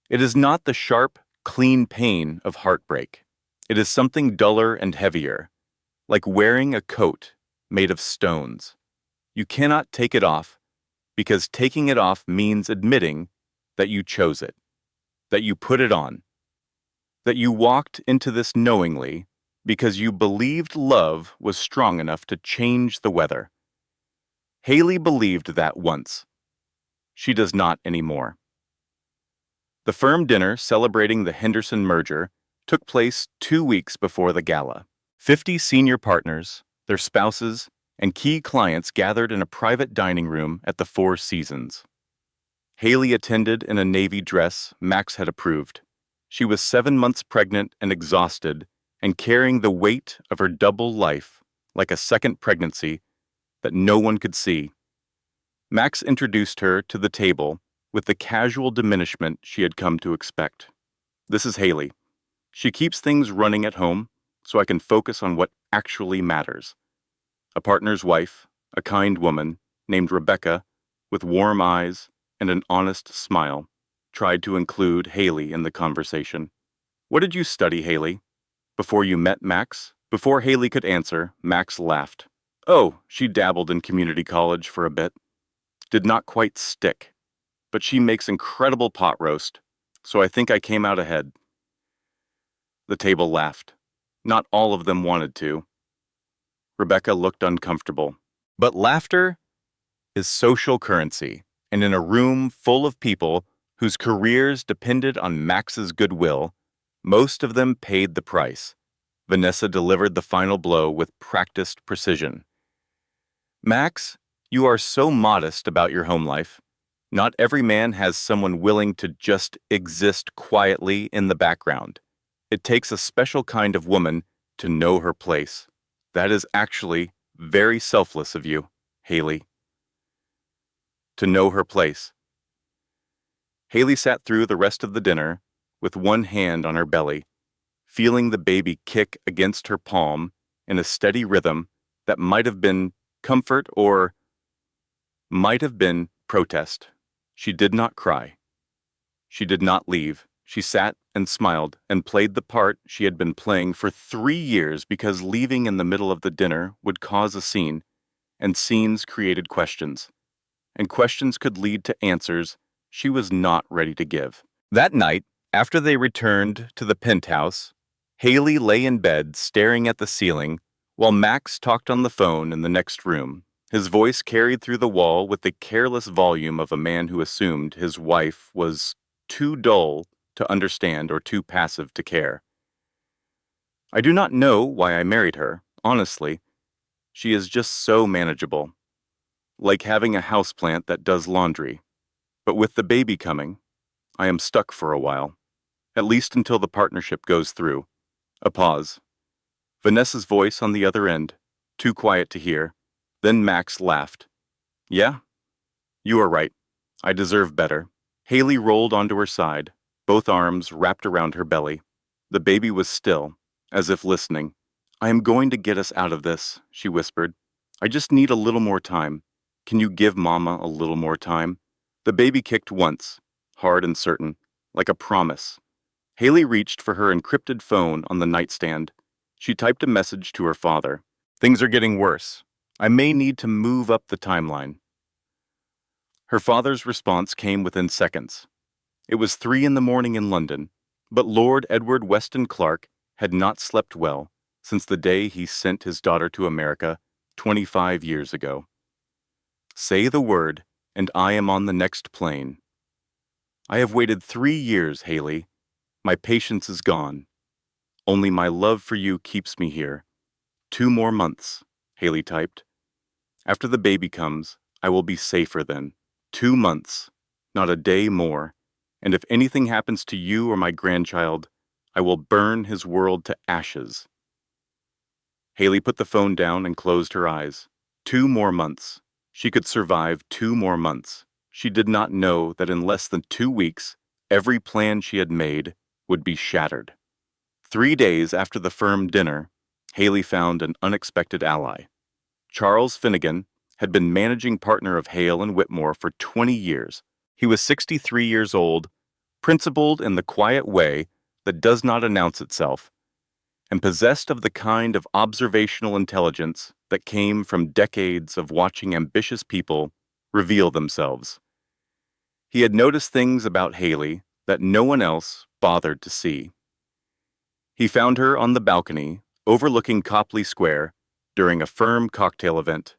It is not the sharp, clean pain of heartbreak. It is something duller and heavier, like wearing a coat made of stones. You cannot take it off, because taking it off means admitting that you chose it, that you put it on, that you walked into this knowingly because you believed love was strong enough to change the weather. Haley believed that once. She does not anymore." The firm dinner celebrating the Henderson merger took place 2 weeks before the gala. 50 senior partners, their spouses, and key clients gathered in a private dining room at the Four Seasons. Haley attended in a navy dress Max had approved. She was 7 months pregnant and exhausted, and carrying the weight of her double life like a second pregnancy that no one could see. Max introduced her to the table with the casual diminishment she had come to expect. "This is Haley. She keeps things running at home so I can focus on what actually matters." A partner's wife, a kind woman named Rebecca, with warm eyes and an honest smile, tried to include Haley in the conversation. "What did you study, Haley? Before you met Max?" Before Haley could answer, Max laughed. "Oh, she dabbled in community college for a bit. Did not quite stick. But she makes incredible pot roast, so I think I came out ahead." The table laughed. Not all of them wanted to. Rebecca looked uncomfortable. But laughter is social currency, and in a room full of people whose careers depended on Max's goodwill, most of them paid the price. Vanessa delivered the final blow with practiced precision. "Max, you are so modest about your home life. Not every man has someone willing to just exist quietly in the background. It takes a special kind of woman to know her place. That is actually very selfless of you, Haley." To know her place. Haley sat through the rest of the dinner with one hand on her belly, feeling the baby kick against her palm in a steady rhythm that might have been comfort or might have been protest. She did not cry. She did not leave. She sat and smiled and played the part she had been playing for 3 years because leaving in the middle of the dinner would cause a scene, and scenes created questions, and questions could lead to answers she was not ready to give. That night, after they returned to the penthouse, Haley lay in bed staring at the ceiling while Max talked on the phone in the next room. His voice carried through the wall with the careless volume of a man who assumed his wife was too dull to understand or too passive to care. I do not know why I married her, honestly. She is just so manageable, like having a houseplant that does laundry. But with the baby coming, I am stuck for a while, at least until the partnership goes through. A pause. Vanessa's voice on the other end, too quiet to hear. Then Max laughed. Yeah, you are right. I deserve better. Haley rolled onto her side, both arms wrapped around her belly. The baby was still, as if listening. I am going to get us out of this, she whispered. I just need a little more time. Can you give Mama a little more time? The baby kicked once, hard and certain, like a promise. Haley reached for her encrypted phone on the nightstand. She typed a message to her father. Things are getting worse. I may need to move up the timeline. Her father's response came within seconds. It was 3 in the morning in London, but Lord Edward Weston Clark had not slept well since the day he sent his daughter to America 25 years ago. Say the word, and I am on the next plane. I have waited 3 years, Haley. My patience is gone. Only my love for you keeps me here. 2 more months, Haley typed. After the baby comes, I will be safer then. 2 months, not a day more. And if anything happens to you or my grandchild, I will burn his world to ashes. Haley put the phone down and closed her eyes. 2 more months. She could survive 2 more months. She did not know that in less than 2 weeks, every plan she had made would be shattered. 3 days after the firm dinner, Haley found an unexpected ally. Charles Finnegan had been managing partner of Hale and Whitmore for 20 years. He was 63 years old, principled in the quiet way that does not announce itself, and possessed of the kind of observational intelligence that came from decades of watching ambitious people reveal themselves. He had noticed things about Haley that no one else bothered to see. He found her on the balcony overlooking Copley Square during a firm cocktail event.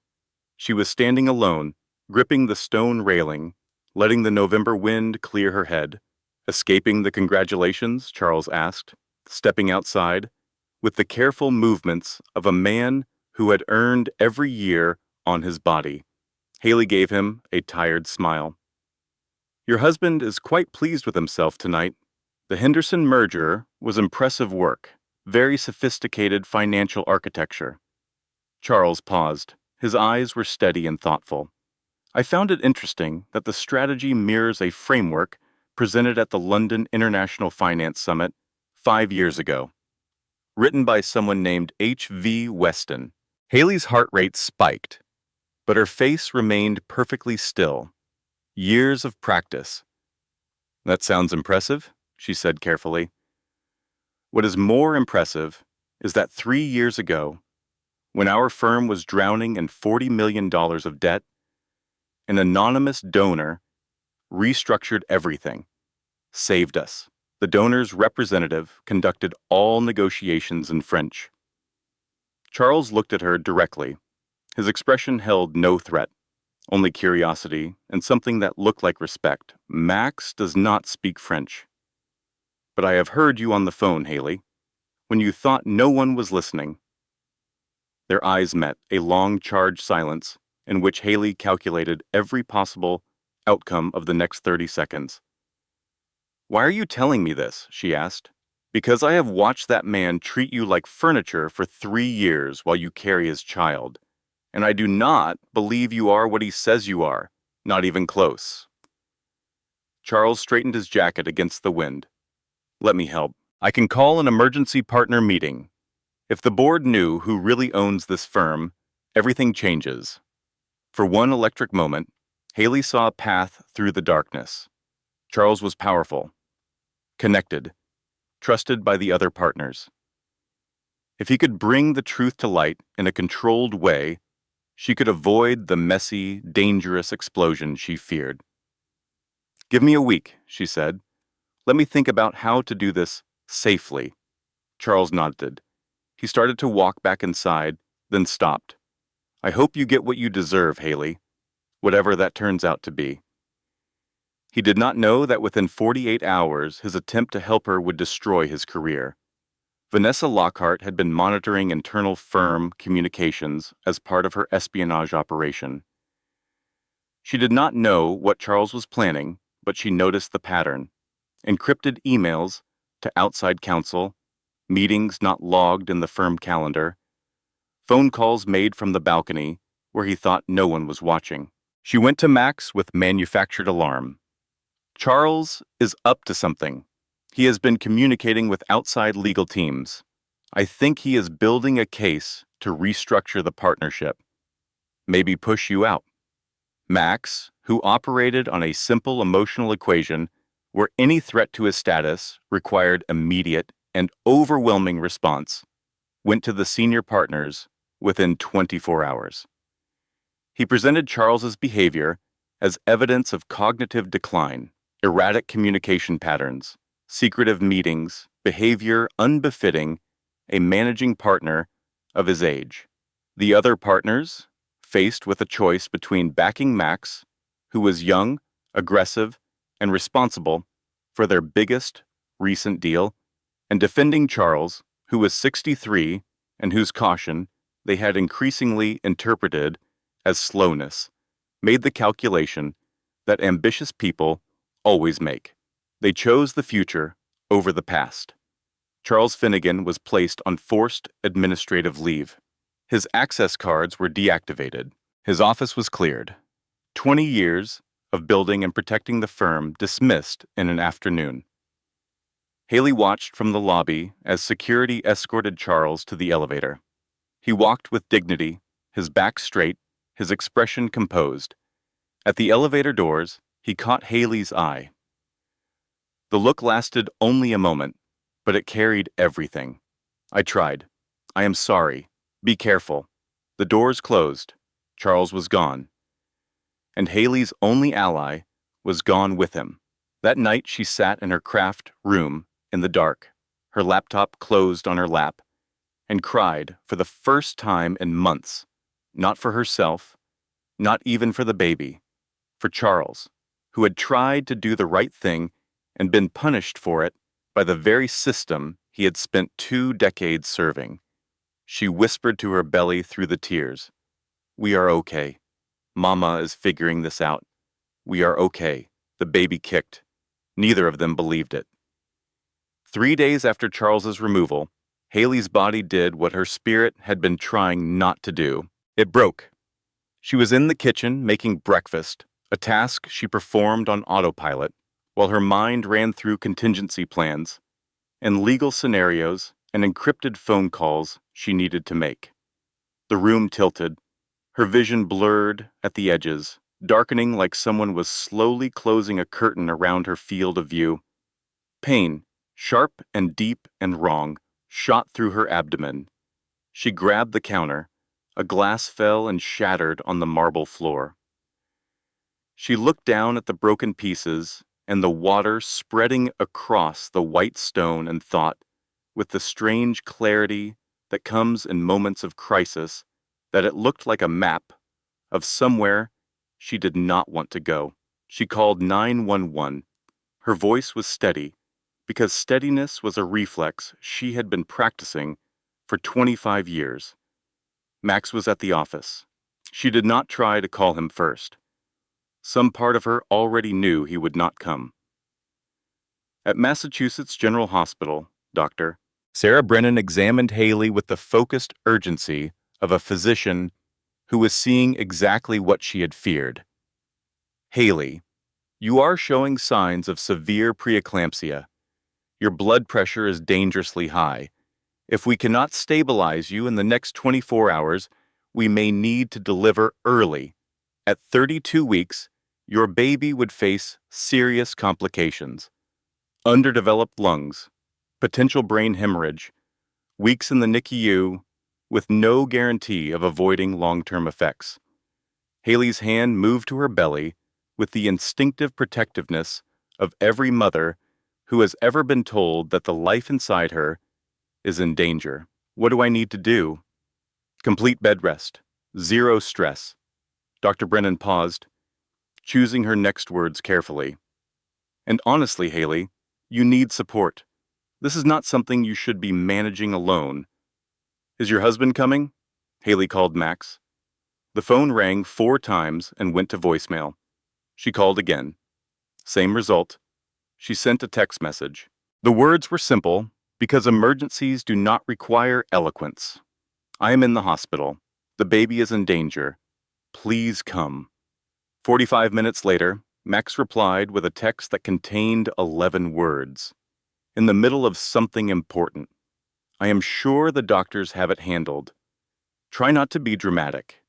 She was standing alone, gripping the stone railing, letting the November wind clear her head. Escaping the congratulations, Charles asked, stepping outside, with the careful movements of a man who had earned every year on his body. Haley gave him a tired smile. Your husband is quite pleased with himself tonight. The Henderson merger was impressive work, very sophisticated financial architecture. Charles paused. His eyes were steady and thoughtful. I found it interesting that the strategy mirrors a framework presented at the London International Finance Summit 5 years ago, written by someone named H.V. Weston. Haley's heart rate spiked, but her face remained perfectly still. Years of practice. That sounds impressive, she said carefully. What is more impressive is that 3 years ago, when our firm was drowning in $40 million of debt, an anonymous donor restructured everything, saved us. The donor's representative conducted all negotiations in French. Charles looked at her directly. His expression held no threat, only curiosity and something that looked like respect. Max does not speak French. But I have heard you on the phone, Haley, when you thought no one was listening. Their eyes met, a long charged silence in which Haley calculated every possible outcome of the next 30 seconds. Why are you telling me this? She asked. Because I have watched that man treat you like furniture for 3 years while you carry his child, and I do not believe you are what he says you are, not even close. Charles straightened his jacket against the wind. Let me help. I can call an emergency partner meeting. If the board knew who really owns this firm, everything changes. For one electric moment, Haley saw a path through the darkness. Charles was powerful, connected, trusted by the other partners. If he could bring the truth to light in a controlled way, she could avoid the messy, dangerous explosion she feared. Give me a week, she said. Let me think about how to do this safely. Charles nodded. He started to walk back inside, then stopped. I hope you get what you deserve, Haley, whatever that turns out to be. He did not know that within 48 hours, his attempt to help her would destroy his career. Vanessa Lockhart had been monitoring internal firm communications as part of her espionage operation. She did not know what Charles was planning, but she noticed the pattern. Encrypted emails to outside counsel, meetings not logged in the firm calendar, phone calls made from the balcony where he thought no one was watching. She went to Max with manufactured alarm. Charles is up to something. He has been communicating with outside legal teams. I think he is building a case to restructure the partnership. Maybe push you out. Max, who operated on a simple emotional equation where any threat to his status required immediate and overwhelming response, went to the senior partners within 24 hours. He presented Charles's behavior as evidence of cognitive decline, erratic communication patterns, secretive meetings, behavior unbefitting a managing partner of his age. The other partners, faced with a choice between backing Max, who was young, aggressive, and responsible for their biggest recent deal, and defending Charles, who was 63 and whose caution they had increasingly interpreted as slowness, made the calculation that ambitious people always make. They chose the future over the past. Charles Finnegan was placed on forced administrative leave. His access cards were deactivated. His office was cleared. 20 years of building and protecting the firm dismissed in an afternoon. Haley watched from the lobby as security escorted Charles to the elevator. He walked with dignity, his back straight, his expression composed. At the elevator doors, he caught Haley's eye. The look lasted only a moment, but it carried everything. I tried. I am sorry. Be careful. The doors closed. Charles was gone. And Haley's only ally was gone with him. That night she sat in her craft room in the dark, her laptop closed on her lap, and cried for the first time in months, not for herself, not even for the baby, for Charles, who had tried to do the right thing and been punished for it by the very system he had spent 2 decades serving. She whispered to her belly through the tears, "We are okay. Mama is figuring this out. We are okay." The baby kicked. Neither of them believed it. 3 days after Charles's removal, Haley's body did what her spirit had been trying not to do. It broke. She was in the kitchen making breakfast, a task she performed on autopilot, while her mind ran through contingency plans and legal scenarios and encrypted phone calls she needed to make. The room tilted, her vision blurred at the edges, darkening like someone was slowly closing a curtain around her field of view. Pain, sharp and deep and wrong, shot through her abdomen. She grabbed the counter. A glass fell and shattered on the marble floor. She looked down at the broken pieces and the water spreading across the white stone and thought, with the strange clarity that comes in moments of crisis, that it looked like a map of somewhere she did not want to go. She called 911. Her voice was steady, because steadiness was a reflex she had been practicing for 25 years. Max was at the office. She did not try to call him first. Some part of her already knew he would not come. At Massachusetts General Hospital, Dr. Sarah Brennan examined Haley with the focused urgency of a physician who was seeing exactly what she had feared. "Haley, you are showing signs of severe preeclampsia. Your blood pressure is dangerously high. If we cannot stabilize you in the next 24 hours, we may need to deliver early. At 32 weeks, your baby would face serious complications. Underdeveloped lungs, potential brain hemorrhage, weeks in the NICU, with no guarantee of avoiding long-term effects." Haley's hand moved to her belly with the instinctive protectiveness of every mother who has ever been told that the life inside her is in danger. "What do I need to do?" "Complete bed rest. Zero stress." Dr. Brennan paused, choosing her next words carefully. And honestly, Haley, you need support. This is not something you should be managing alone. Is your husband coming? Haley called Max. The phone rang 4 times and went to voicemail. She called again. Same result. She sent a text message. The words were simple because emergencies do not require eloquence. I am in the hospital. The baby is in danger. Please come. 45 minutes later, Max replied with a text that contained 11 words. In the middle of something important. I am sure the doctors have it handled. Try not to be dramatic.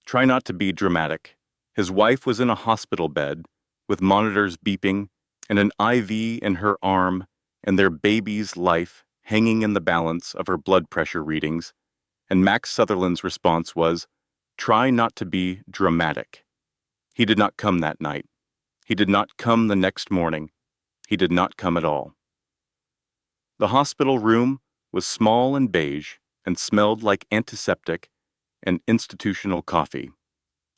Try not to be dramatic. His wife was in a hospital bed, with monitors beeping, and an IV in her arm, and their baby's life hanging in the balance of her blood pressure readings, and Max Sutherland's response was, try not to be dramatic. He did not come that night. He did not come the next morning. He did not come at all. The hospital room was small and beige and smelled like antiseptic and institutional coffee.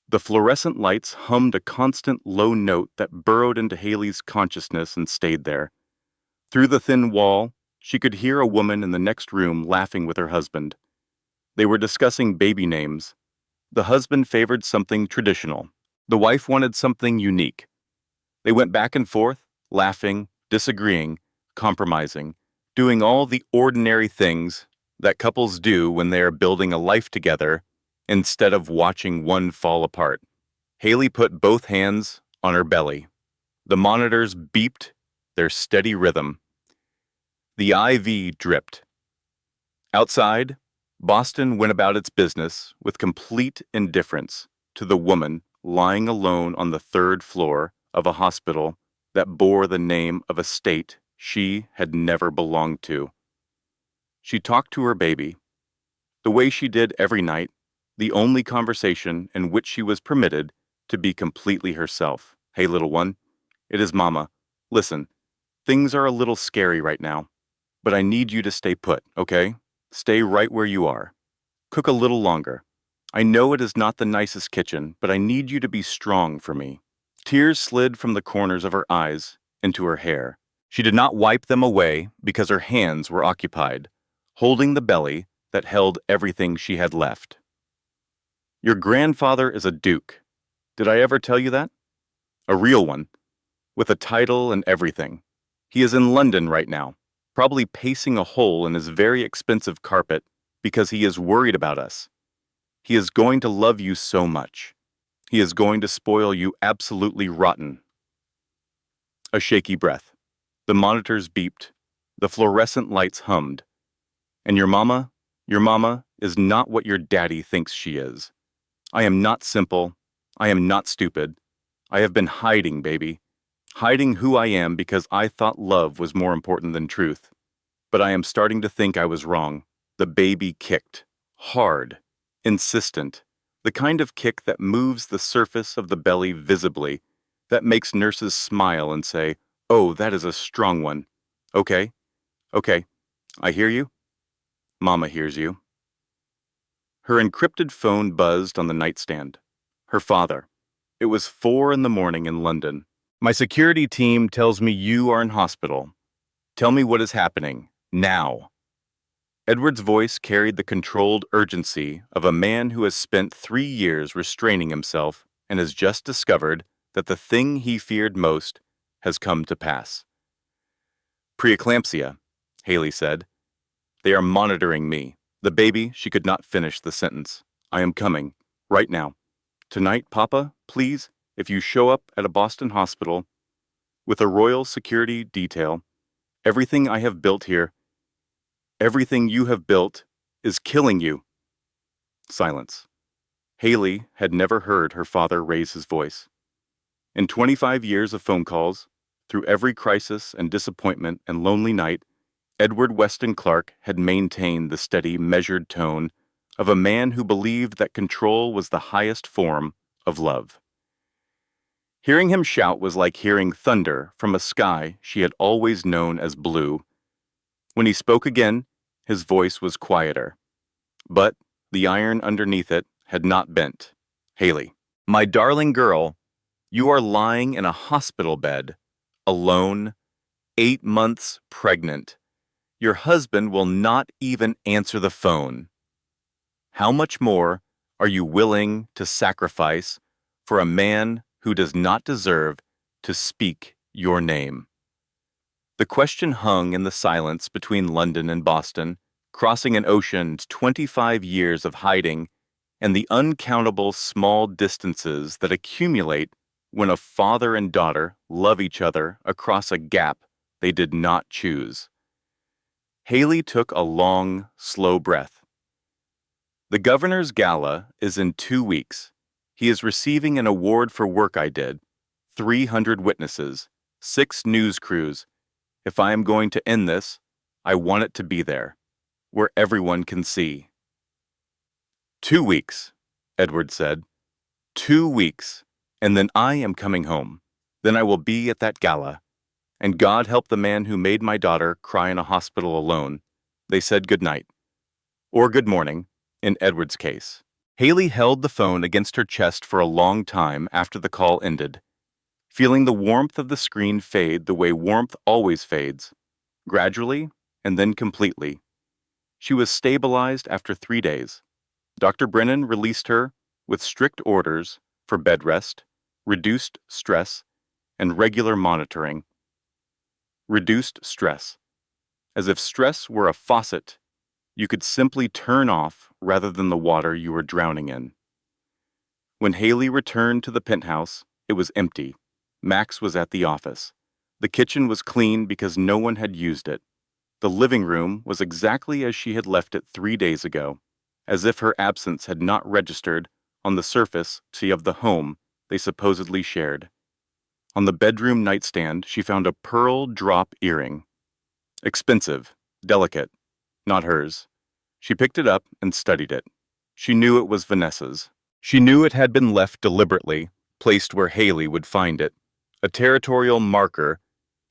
The fluorescent lights hummed a constant low note that burrowed into Haley's consciousness and stayed there. Through the thin wall, she could hear a woman in the next room laughing with her husband. They were discussing baby names. The husband favored something traditional. The wife wanted something unique. They went back and forth, laughing, disagreeing, compromising, doing all the ordinary things that couples do when they are building a life together instead of watching one fall apart. Haley put both hands on her belly. The monitors beeped their steady rhythm. The IV dripped. Outside, Boston went about its business with complete indifference to the woman lying alone on the 3rd floor of a hospital that bore the name of a state she had never belonged to. She talked to her baby, the way she did every night, the only conversation in which she was permitted to be completely herself. Hey, little one, it is Mama. Listen, things are a little scary right now, but I need you to stay put, okay? Stay right where you are. Cook a little longer. I know it is not the nicest kitchen, but I need you to be strong for me. Tears slid from the corners of her eyes into her hair. She did not wipe them away because her hands were occupied, holding the belly that held everything she had left. Your grandfather is a duke. Did I ever tell you that? A real one, with a title and everything. He is in London right now, probably pacing a hole in his very expensive carpet because he is worried about us. He is going to love you so much. He is going to spoil you absolutely rotten. A shaky breath. The monitors beeped. The fluorescent lights hummed. And your mama is not what your daddy thinks she is. I am not simple. I am not stupid. I have been hiding, baby. Hiding who I am because I thought love was more important than truth. But I am starting to think I was wrong. The baby kicked. Hard. Insistent. The kind of kick that moves the surface of the belly visibly, that makes nurses smile and say, oh, that is a strong one. Okay, I hear you. Mama hears you. Her encrypted phone buzzed on the nightstand. Her father. It was 4 in the morning in London. My security team tells me you are in hospital. Tell me what is happening, now. Edward's voice carried the controlled urgency of a man who has spent 3 years restraining himself and has just discovered that the thing he feared most has come to pass. Preeclampsia, Haley said. They are monitoring me. The baby, she could not finish the sentence. I am coming, right now. Tonight, Papa, please, if you show up at a Boston hospital with a royal security detail, everything I have built here, everything you have built is killing you. Silence. Haley had never heard her father raise his voice. In 25 years of phone calls, through every crisis and disappointment and lonely night, Edward Weston Clark had maintained the steady, measured tone of a man who believed that control was the highest form of love. Hearing him shout was like hearing thunder from a sky she had always known as blue. When he spoke again, his voice was quieter. But the iron underneath it had not bent. Haley, my darling girl, you are lying in a hospital bed, alone, 8 months pregnant. Your husband will not even answer the phone. How much more are you willing to sacrifice for a man who does not deserve to speak your name? The question hung in the silence between London and Boston, crossing an ocean's 25 years of hiding and the uncountable small distances that accumulate when a father and daughter love each other across a gap they did not choose. Haley took a long, slow breath. The governor's gala is in 2 weeks. He is receiving an award for work I did, 300 witnesses, 6 news crews. If I am going to end this, I want it to be there, where everyone can see. 2 weeks, Edward said. 2 weeks, and then I am coming home. Then I will be at that gala. And God help the man who made my daughter cry in a hospital alone. They said good night. Or good morning, in Edward's case. Haley held the phone against her chest for a long time after the call ended, feeling the warmth of the screen fade the way warmth always fades, gradually and then completely. She was stabilized after 3 days. Dr. Brennan released her with strict orders for bed rest, reduced stress, and regular monitoring. Reduced stress. As if stress were a faucet you could simply turn off rather than the water you were drowning in. When Haley returned to the penthouse, it was empty. Max was at the office. The kitchen was clean because no one had used it. The living room was exactly as she had left it 3 days ago, as if her absence had not registered on the surface of the home they supposedly shared. On the bedroom nightstand, she found a pearl drop earring. Expensive, delicate, not hers. She picked it up and studied it. She knew it was Vanessa's. She knew it had been left deliberately, placed where Haley would find it, a territorial marker,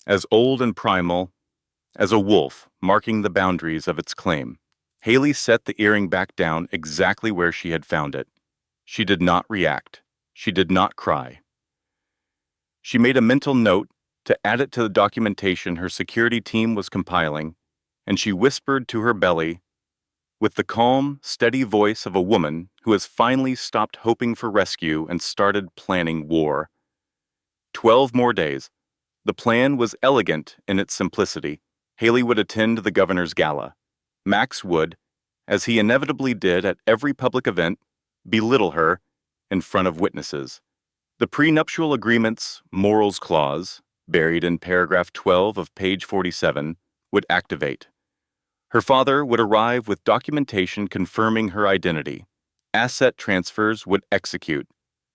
as old and primal as a wolf marking the boundaries of its claim. Haley set the earring back down exactly where she had found it. She did not react. She did not cry. She made a mental note to add it to the documentation her security team was compiling, and she whispered to her belly, with the calm, steady voice of a woman who has finally stopped hoping for rescue and started planning war. 12 more days. The plan was elegant in its simplicity. Haley would attend the governor's gala. Max would, as he inevitably did at every public event, belittle her in front of witnesses. The prenuptial agreement's morals clause, buried in paragraph 12 of page 47, would activate. Her father would arrive with documentation confirming her identity. Asset transfers would execute.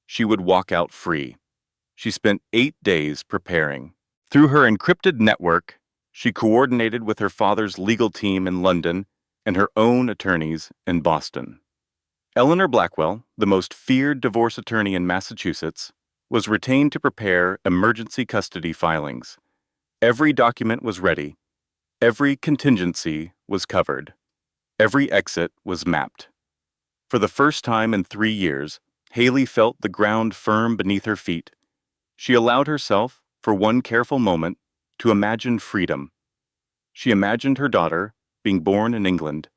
She would walk out free. She spent 8 days preparing. Through her encrypted network, she coordinated with her father's legal team in London and her own attorneys in Boston. Eleanor Blackwell, the most feared divorce attorney in Massachusetts, was retained to prepare emergency custody filings. Every document was ready. Every contingency was covered. Every exit was mapped. For the first time in 3 years, Haley felt the ground firm beneath her feet. She allowed herself, for one careful moment, to imagine freedom. She imagined her daughter being born in England,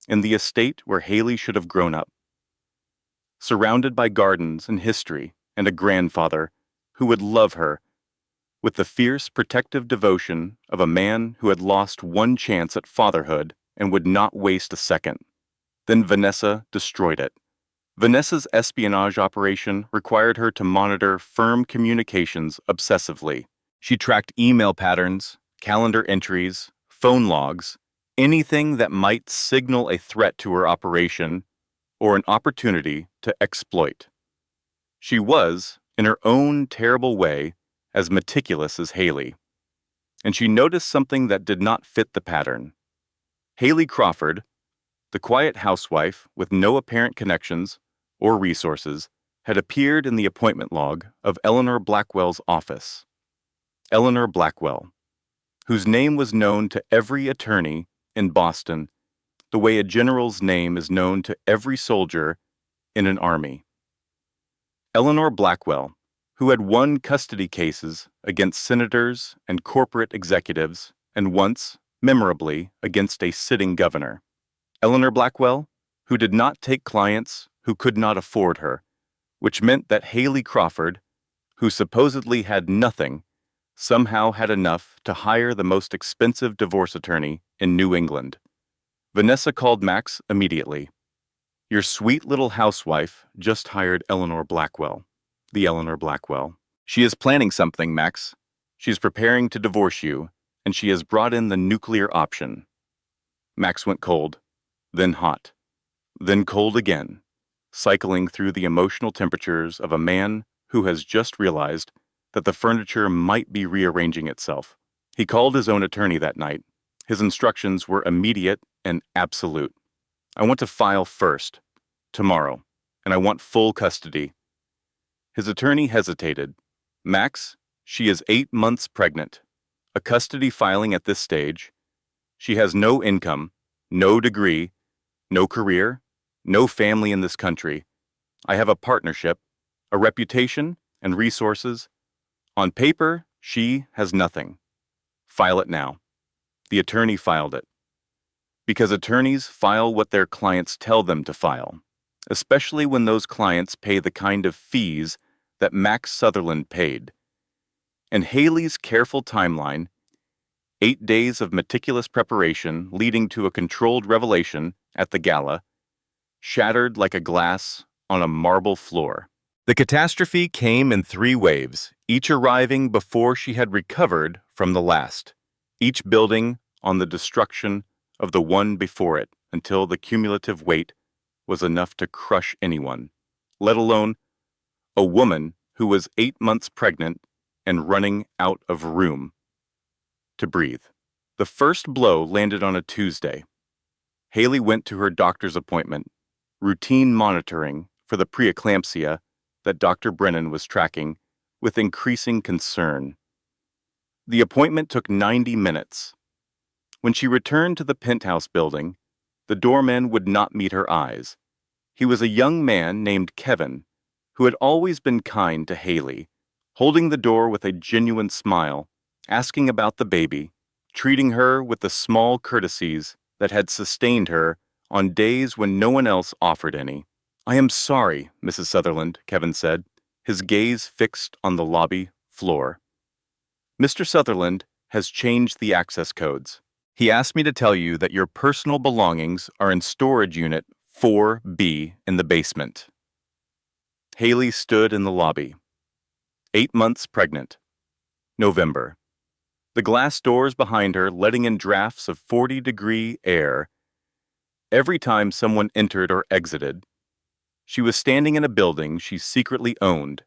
in the estate where Haley should have grown up, surrounded by gardens and history and a grandfather who would love her with the fierce protective devotion of a man who had lost one chance at fatherhood and would not waste a second. Then Vanessa destroyed it. Vanessa's espionage operation required her to monitor firm communications obsessively. She tracked email patterns, calendar entries, phone logs, anything that might signal a threat to her operation or an opportunity to exploit. She was, in her own terrible way, as meticulous as Haley. And she noticed something that did not fit the pattern. Haley Crawford, the quiet housewife with no apparent connections or resources, had appeared in the appointment log of Eleanor Blackwell's office. Eleanor Blackwell, whose name was known to every attorney in Boston, the way a general's name is known to every soldier in an army. Eleanor Blackwell, who had won custody cases against senators and corporate executives, and once, memorably, against a sitting governor. Eleanor Blackwell, who did not take clients who could not afford her, which meant that Haley Crawford, who supposedly had nothing, somehow had enough to hire the most expensive divorce attorney in New England. Vanessa called Max immediately. "Your sweet little housewife just hired Eleanor Blackwell." The Eleanor Blackwell. "She is planning something, Max. She is preparing to divorce you, and she has brought in the nuclear option." Max went cold, then hot, then cold again, cycling through the emotional temperatures of a man who has just realized that the furniture might be rearranging itself. He called his own attorney that night. His instructions were immediate and absolute. "I want to file first, tomorrow, and I want full custody." His attorney hesitated. "Max, she is 8 months pregnant. A custody filing at this stage. She has no income, no degree, no career, no family in this country. I have a partnership, a reputation, and resources. On paper, she has nothing. File it now." The attorney filed it. Because attorneys file what their clients tell them to file, especially when those clients pay the kind of fees that Max Sutherland paid. And Haley's careful timeline, 8 days of meticulous preparation leading to a controlled revelation at the gala, shattered like a glass on a marble floor. The catastrophe came in 3 waves, each arriving before she had recovered from the last, each building on the destruction of the one before it until the cumulative weight was enough to crush anyone, let alone a woman who was 8 months pregnant and running out of room to breathe. The first blow landed on a Tuesday. Haley went to her doctor's appointment, routine monitoring for the preeclampsia that Dr. Brennan was tracking with increasing concern. The appointment took 90 minutes. When she returned to the penthouse building, the doorman would not meet her eyes. He was a young man named Kevin, who had always been kind to Haley, holding the door with a genuine smile, asking about the baby, treating her with the small courtesies that had sustained her on days when no one else offered any. "I am sorry, Mrs. Sutherland," Kevin said, his gaze fixed on the lobby floor. "Mr. Sutherland has changed the access codes. He asked me to tell you that your personal belongings are in storage unit 4B in the basement." Haley stood in the lobby. 8 months pregnant. November. The glass doors behind her letting in drafts of 40-degree air. Every time someone entered or exited, she was standing in a building she secretly owned,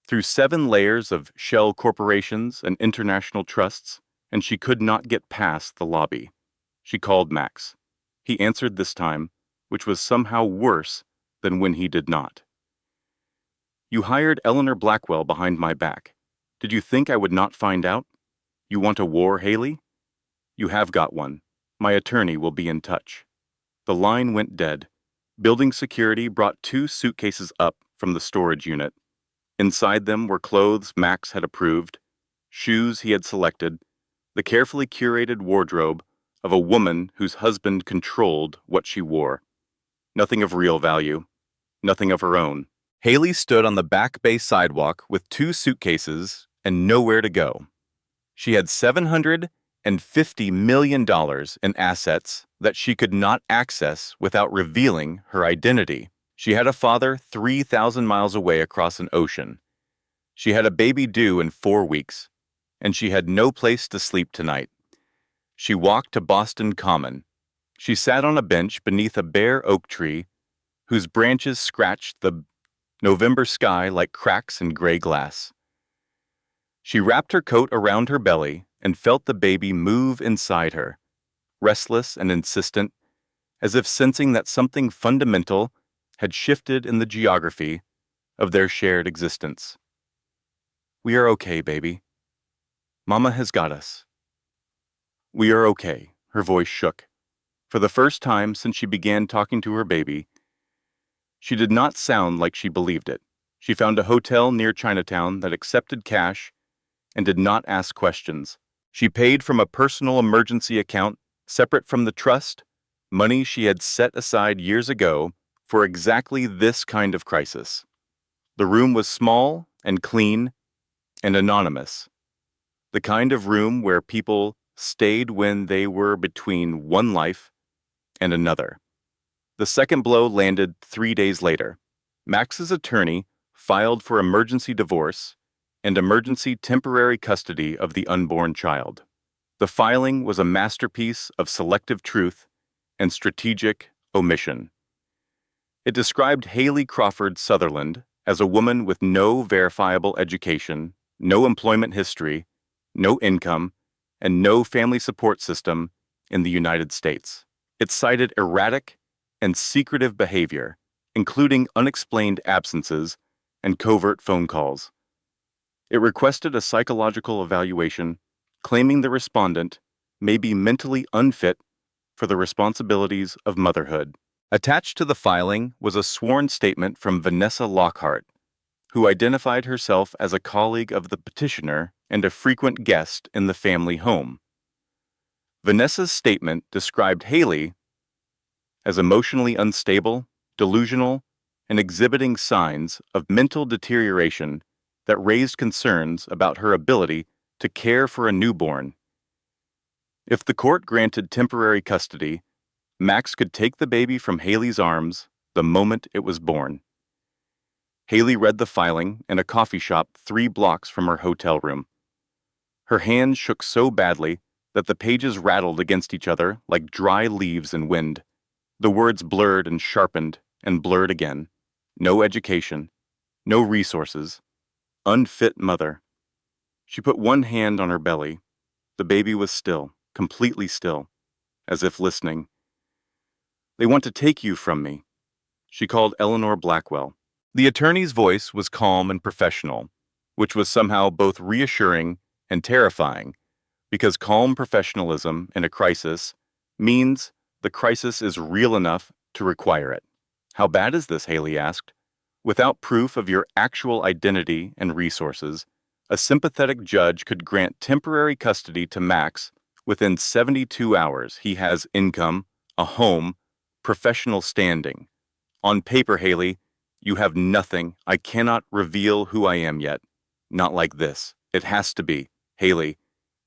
through 7 layers of shell corporations and international trusts, and she could not get past the lobby. She called Max. He answered this time, which was somehow worse than when he did not. "You hired Eleanor Blackwell behind my back. Did you think I would not find out? You want a war, Haley? You have got one. My attorney will be in touch." The line went dead. Building security brought 2 suitcases up from the storage unit. Inside them were clothes Max had approved, shoes he had selected, the carefully curated wardrobe of a woman whose husband controlled what she wore. Nothing of real value, nothing of her own. Haley stood on the Back Bay sidewalk with 2 suitcases and nowhere to go. She had $750 million in assets that she could not access without revealing her identity. She had a father 3,000 miles away across an ocean. She had a baby due in 4 weeks, and she had no place to sleep tonight. She walked to Boston Common. She sat on a bench beneath a bare oak tree whose branches scratched the November sky like cracks in gray glass. She wrapped her coat around her belly and felt the baby move inside her, restless and insistent, as if sensing that something fundamental had shifted in the geography of their shared existence. "We are okay, baby. Mama has got us." "We are okay," her voice shook. For the first time since she began talking to her baby, she did not sound like she believed it. She found a hotel near Chinatown that accepted cash and did not ask questions. She paid from a personal emergency account separate from the trust, money she had set aside years ago for exactly this kind of crisis. The room was small and clean and anonymous, the kind of room where people stayed when they were between one life and another. The second blow landed 3 days later. Max's attorney filed for emergency divorce and emergency temporary custody of the unborn child. The filing was a masterpiece of selective truth and strategic omission. It described Haley Crawford Sutherland as a woman with no verifiable education, no employment history, no income, and no family support system in the United States. It cited erratic and secretive behavior, including unexplained absences and covert phone calls. It requested a psychological evaluation, claiming the respondent may be mentally unfit for the responsibilities of motherhood. Attached to the filing was a sworn statement from Vanessa Lockhart, who identified herself as a colleague of the petitioner and a frequent guest in the family home. Vanessa's statement described Haley as emotionally unstable, delusional, and exhibiting signs of mental deterioration that raised concerns about her ability to care for a newborn. If the court granted temporary custody, Max could take the baby from Haley's arms the moment it was born. Haley read the filing in a coffee shop 3 blocks from her hotel room. Her hands shook so badly that the pages rattled against each other like dry leaves in wind. The words blurred and sharpened and blurred again. No education, no resources, unfit mother. She put one hand on her belly. The baby was still, completely still, as if listening. "They want to take you from me," she called Eleanor Blackwell. The attorney's voice was calm and professional, which was somehow both reassuring and terrifying, because calm professionalism in a crisis means the crisis is real enough to require it. "How bad is this?" Haley asked. "Without proof of your actual identity and resources, a sympathetic judge could grant temporary custody to Max within 72 hours. He has income, a home, professional standing. On paper, Haley, you have nothing. I cannot reveal who I am yet. Not like this. It has to be. Haley,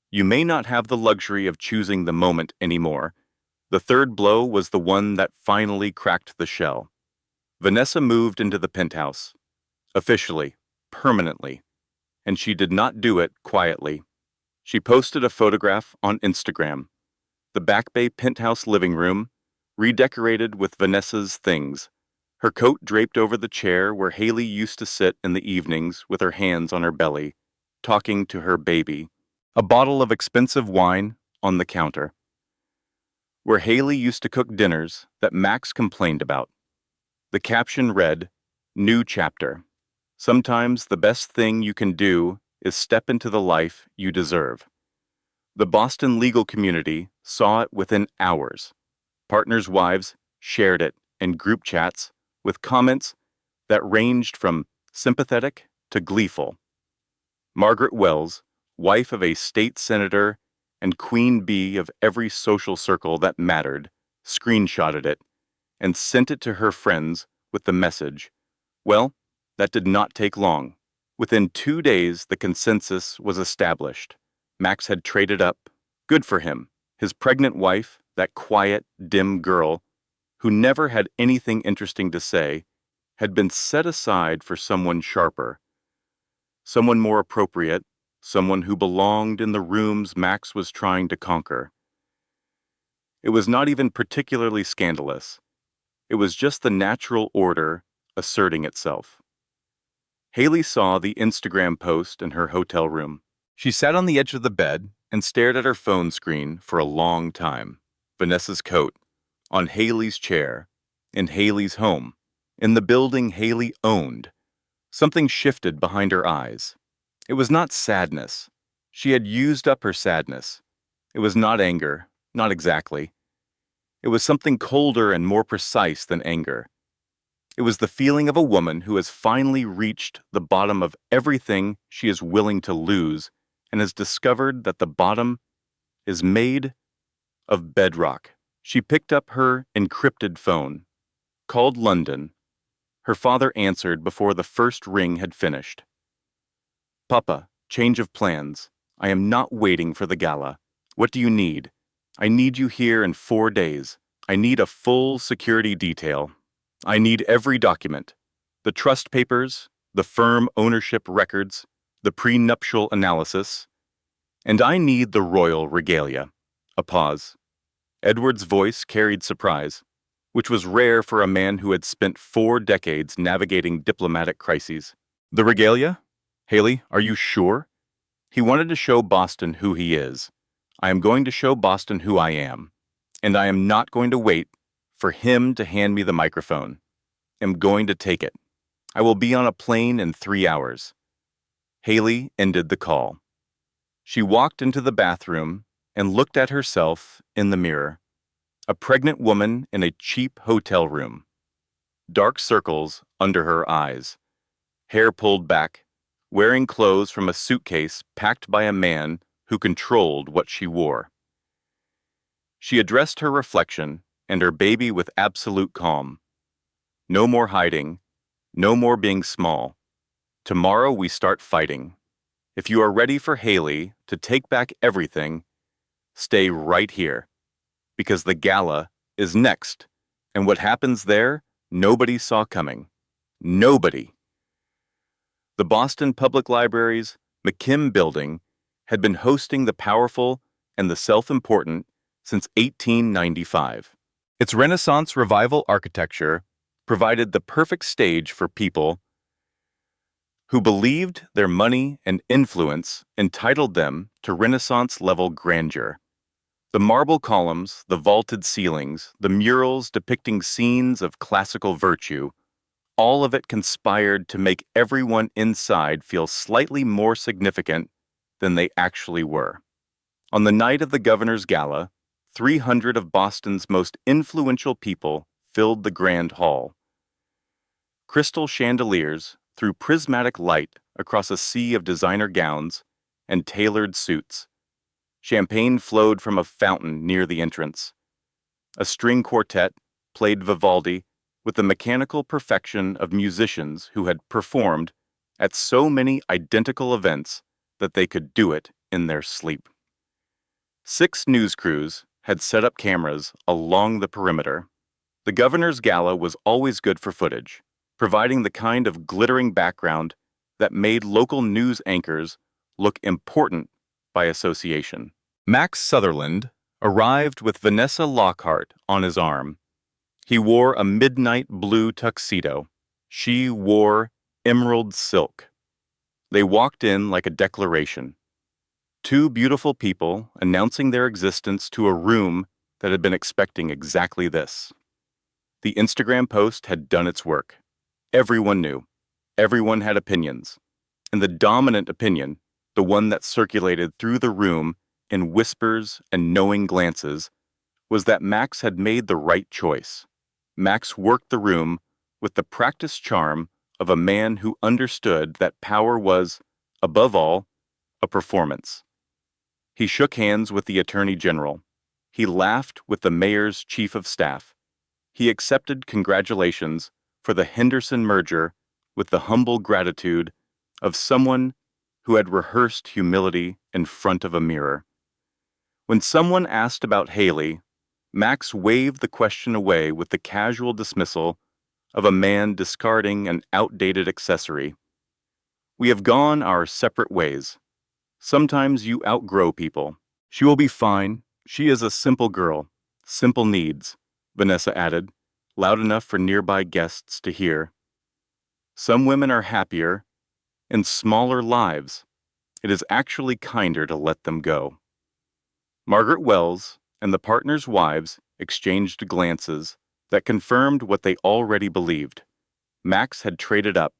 you may not have the luxury of choosing the moment anymore." The third blow was the one that finally cracked the shell. Vanessa moved into the penthouse. Officially, permanently. And she did not do it quietly. She posted a photograph on Instagram. The Back Bay penthouse living room, redecorated with Vanessa's things. Her coat draped over the chair where Haley used to sit in the evenings with her hands on her belly, talking to her baby. A bottle of expensive wine on the counter. Where Haley used to cook dinners that Max complained about. The caption read, "New chapter. Sometimes the best thing you can do is step into the life you deserve." The Boston legal community saw it within hours. Partners' wives shared it in group chats with comments that ranged from sympathetic to gleeful. Margaret Wells, wife of a state senator and queen bee of every social circle that mattered, screenshotted it and sent it to her friends with the message, "Well, that did not take long." Within 2 days, the consensus was established. Max had traded up. Good for him. His pregnant wife, that quiet, dim girl, who never had anything interesting to say, had been set aside for someone sharper, someone more appropriate, someone who belonged in the rooms Max was trying to conquer. It was not even particularly scandalous. It was just the natural order asserting itself. Haley saw the Instagram post in her hotel room. She sat on the edge of the bed and stared at her phone screen for a long time. Vanessa's coat, on Haley's chair, in Haley's home, in the building Haley owned. Something shifted behind her eyes. It was not sadness. She had used up her sadness. It was not anger, not exactly. It was something colder and more precise than anger. It was the feeling of a woman who has finally reached the bottom of everything she is willing to lose and has discovered that the bottom is made of bedrock. She picked up her encrypted phone, called London. Her father answered before the first ring had finished. Papa, change of plans. I am not waiting for the gala. What do you need? I need you here in 4 days. I need a full security detail. I need every document. The trust papers, the firm ownership records, the prenuptial analysis. And I need the royal regalia. A pause. Edward's voice carried surprise, which was rare for a man who had spent 4 decades navigating diplomatic crises. The regalia? Haley, are you sure? He wanted to show Boston who he is. I am going to show Boston who I am. And I am not going to wait for him to hand me the microphone. I'm going to take it. I will be on a plane in 3 hours. Haley ended the call. She walked into the bathroom and looked at herself in the mirror. A pregnant woman in a cheap hotel room. Dark circles under her eyes. Hair pulled back. Wearing clothes from a suitcase packed by a man who controlled what she wore. She addressed her reflection and her baby with absolute calm. No more hiding, no more being small. Tomorrow we start fighting. If you are ready for Haley to take back everything, stay right here, because the gala is next, and what happens there, nobody saw coming. Nobody. The Boston Public Library's McKim Building had been hosting the powerful and the self-important since 1895. Its Renaissance revival architecture provided the perfect stage for people who believed their money and influence entitled them to Renaissance-level grandeur. The marble columns, the vaulted ceilings, the murals depicting scenes of classical virtue, all of it conspired to make everyone inside feel slightly more significant than they actually were. On the night of the governor's gala, 300 of Boston's most influential people filled the grand hall. Crystal chandeliers threw prismatic light across a sea of designer gowns and tailored suits. Champagne flowed from a fountain near the entrance. A string quartet played Vivaldi with the mechanical perfection of musicians who had performed at so many identical events that they could do it in their sleep. 6 news crews had set up cameras along the perimeter. The governor's gala was always good for footage, providing the kind of glittering background that made local news anchors look important by association. Max Sutherland arrived with Vanessa Lockhart on his arm. He wore a midnight blue tuxedo. She wore emerald silk. They walked in like a declaration. 2 beautiful people announcing their existence to a room that had been expecting exactly this. The Instagram post had done its work. Everyone knew. Everyone had opinions. And the dominant opinion, the one that circulated through the room in whispers and knowing glances, was that Max had made the right choice. Max worked the room with the practiced charm of a man who understood that power was, above all, a performance. He shook hands with the Attorney General. He laughed with the mayor's chief of staff. He accepted congratulations for the Henderson merger with the humble gratitude of someone who had rehearsed humility in front of a mirror. When someone asked about Haley, Max waved the question away with the casual dismissal of a man discarding an outdated accessory. We have gone our separate ways. Sometimes you outgrow people. She will be fine. She is a simple girl. Simple needs, Vanessa added, loud enough for nearby guests to hear. Some women are happier in smaller lives. It is actually kinder to let them go. Margaret Wells and the partners' wives exchanged glances that confirmed what they already believed. Max had traded up.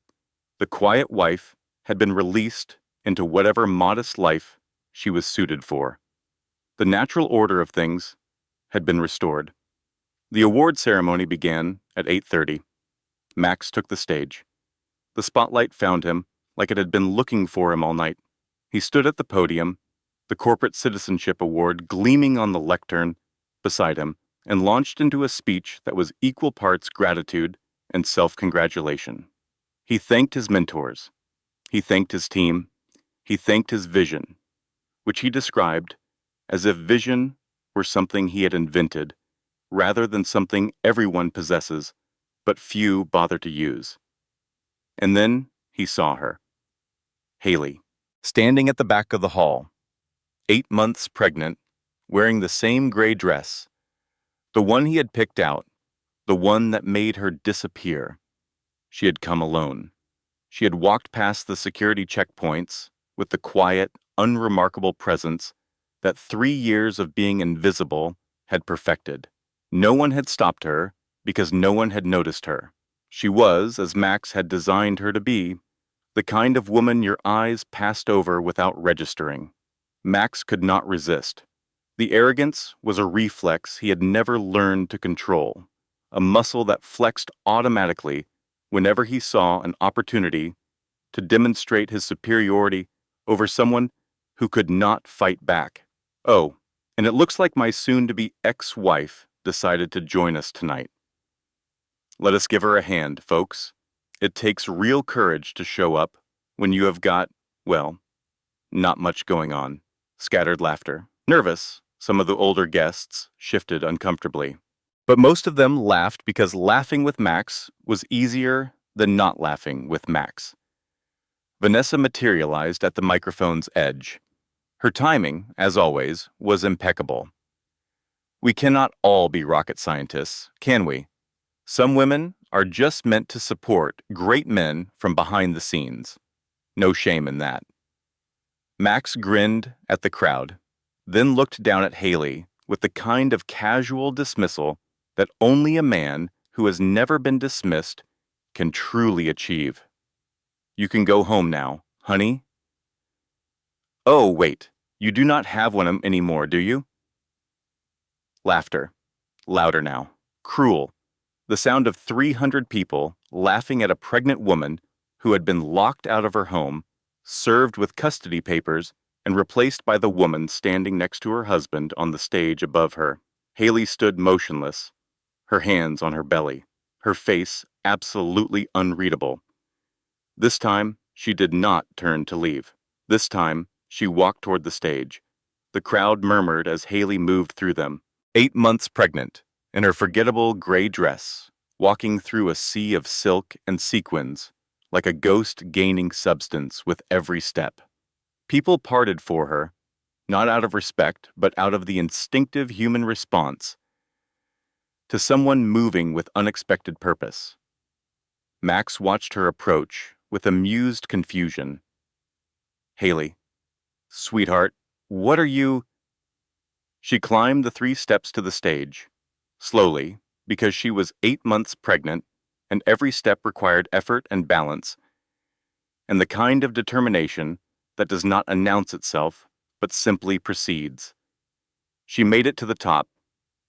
The quiet wife had been released into whatever modest life she was suited for. The natural order of things had been restored. The award ceremony began at 8:30. Max took the stage. The spotlight found him, like it had been looking for him all night. He stood at the podium, the Corporate Citizenship Award gleaming on the lectern beside him, and launched into a speech that was equal parts gratitude and self-congratulation. He thanked his mentors. He thanked his team. He thanked his vision, which he described as if vision were something he had invented rather than something everyone possesses but few bother to use. And then he saw her, Haley, standing at the back of the hall, 8 months pregnant, wearing the same gray dress, the one he had picked out, the one that made her disappear. She had come alone. She had walked past the security checkpoints with the quiet, unremarkable presence that 3 years of being invisible had perfected. No one had stopped her because no one had noticed her. She was, as Max had designed her to be, the kind of woman your eyes passed over without registering. Max could not resist. The arrogance was a reflex he had never learned to control, a muscle that flexed automatically whenever he saw an opportunity to demonstrate his superiority over someone who could not fight back. Oh, and it looks like my soon-to-be ex-wife decided to join us tonight. Let us give her a hand, folks. It takes real courage to show up when you have got, well, not much going on. Scattered laughter. Nervous, some of the older guests shifted uncomfortably. But most of them laughed because laughing with Max was easier than not laughing with Max. Vanessa materialized at the microphone's edge. Her timing, as always, was impeccable. We cannot all be rocket scientists, can we? Some women are just meant to support great men from behind the scenes. No shame in that. Max grinned at the crowd, then looked down at Haley with the kind of casual dismissal that only a man who has never been dismissed can truly achieve. You can go home now, honey. Oh, wait, you do not have one anymore, do you? Laughter. Louder now. Cruel. The sound of 300 people laughing at a pregnant woman who had been locked out of her home, served with custody papers, and replaced by the woman standing next to her husband on the stage above her. Haley stood motionless, her hands on her belly, her face absolutely unreadable. This time, she did not turn to leave. This time, she walked toward the stage. The crowd murmured as Haley moved through them. 8 months pregnant, in her forgettable gray dress, walking through a sea of silk and sequins, like a ghost gaining substance with every step. People parted for her, not out of respect, but out of the instinctive human response to someone moving with unexpected purpose. Max watched her approach with amused confusion. Haley, sweetheart, what are you? She climbed the 3 steps to the stage, slowly, because she was 8 months pregnant, and every step required effort and balance, and the kind of determination that does not announce itself, but simply proceeds. She made it to the top.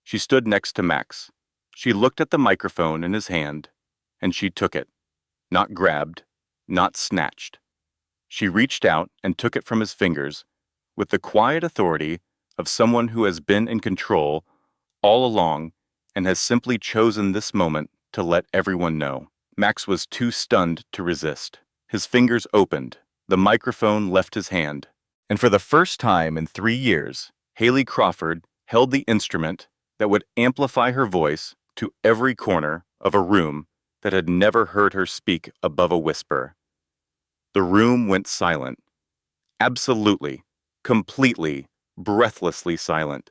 She stood next to Max. She looked at the microphone in his hand, and she took it. Not grabbed, not snatched. She reached out and took it from his fingers, with the quiet authority of someone who has been in control all along and has simply chosen this moment to let everyone know. Max was too stunned to resist. His fingers opened. The microphone left his hand. And for the first time in 3 years, Haley Crawford held the instrument that would amplify her voice to every corner of a room that had never heard her speak above a whisper. The room went silent. Absolutely, completely, breathlessly silent.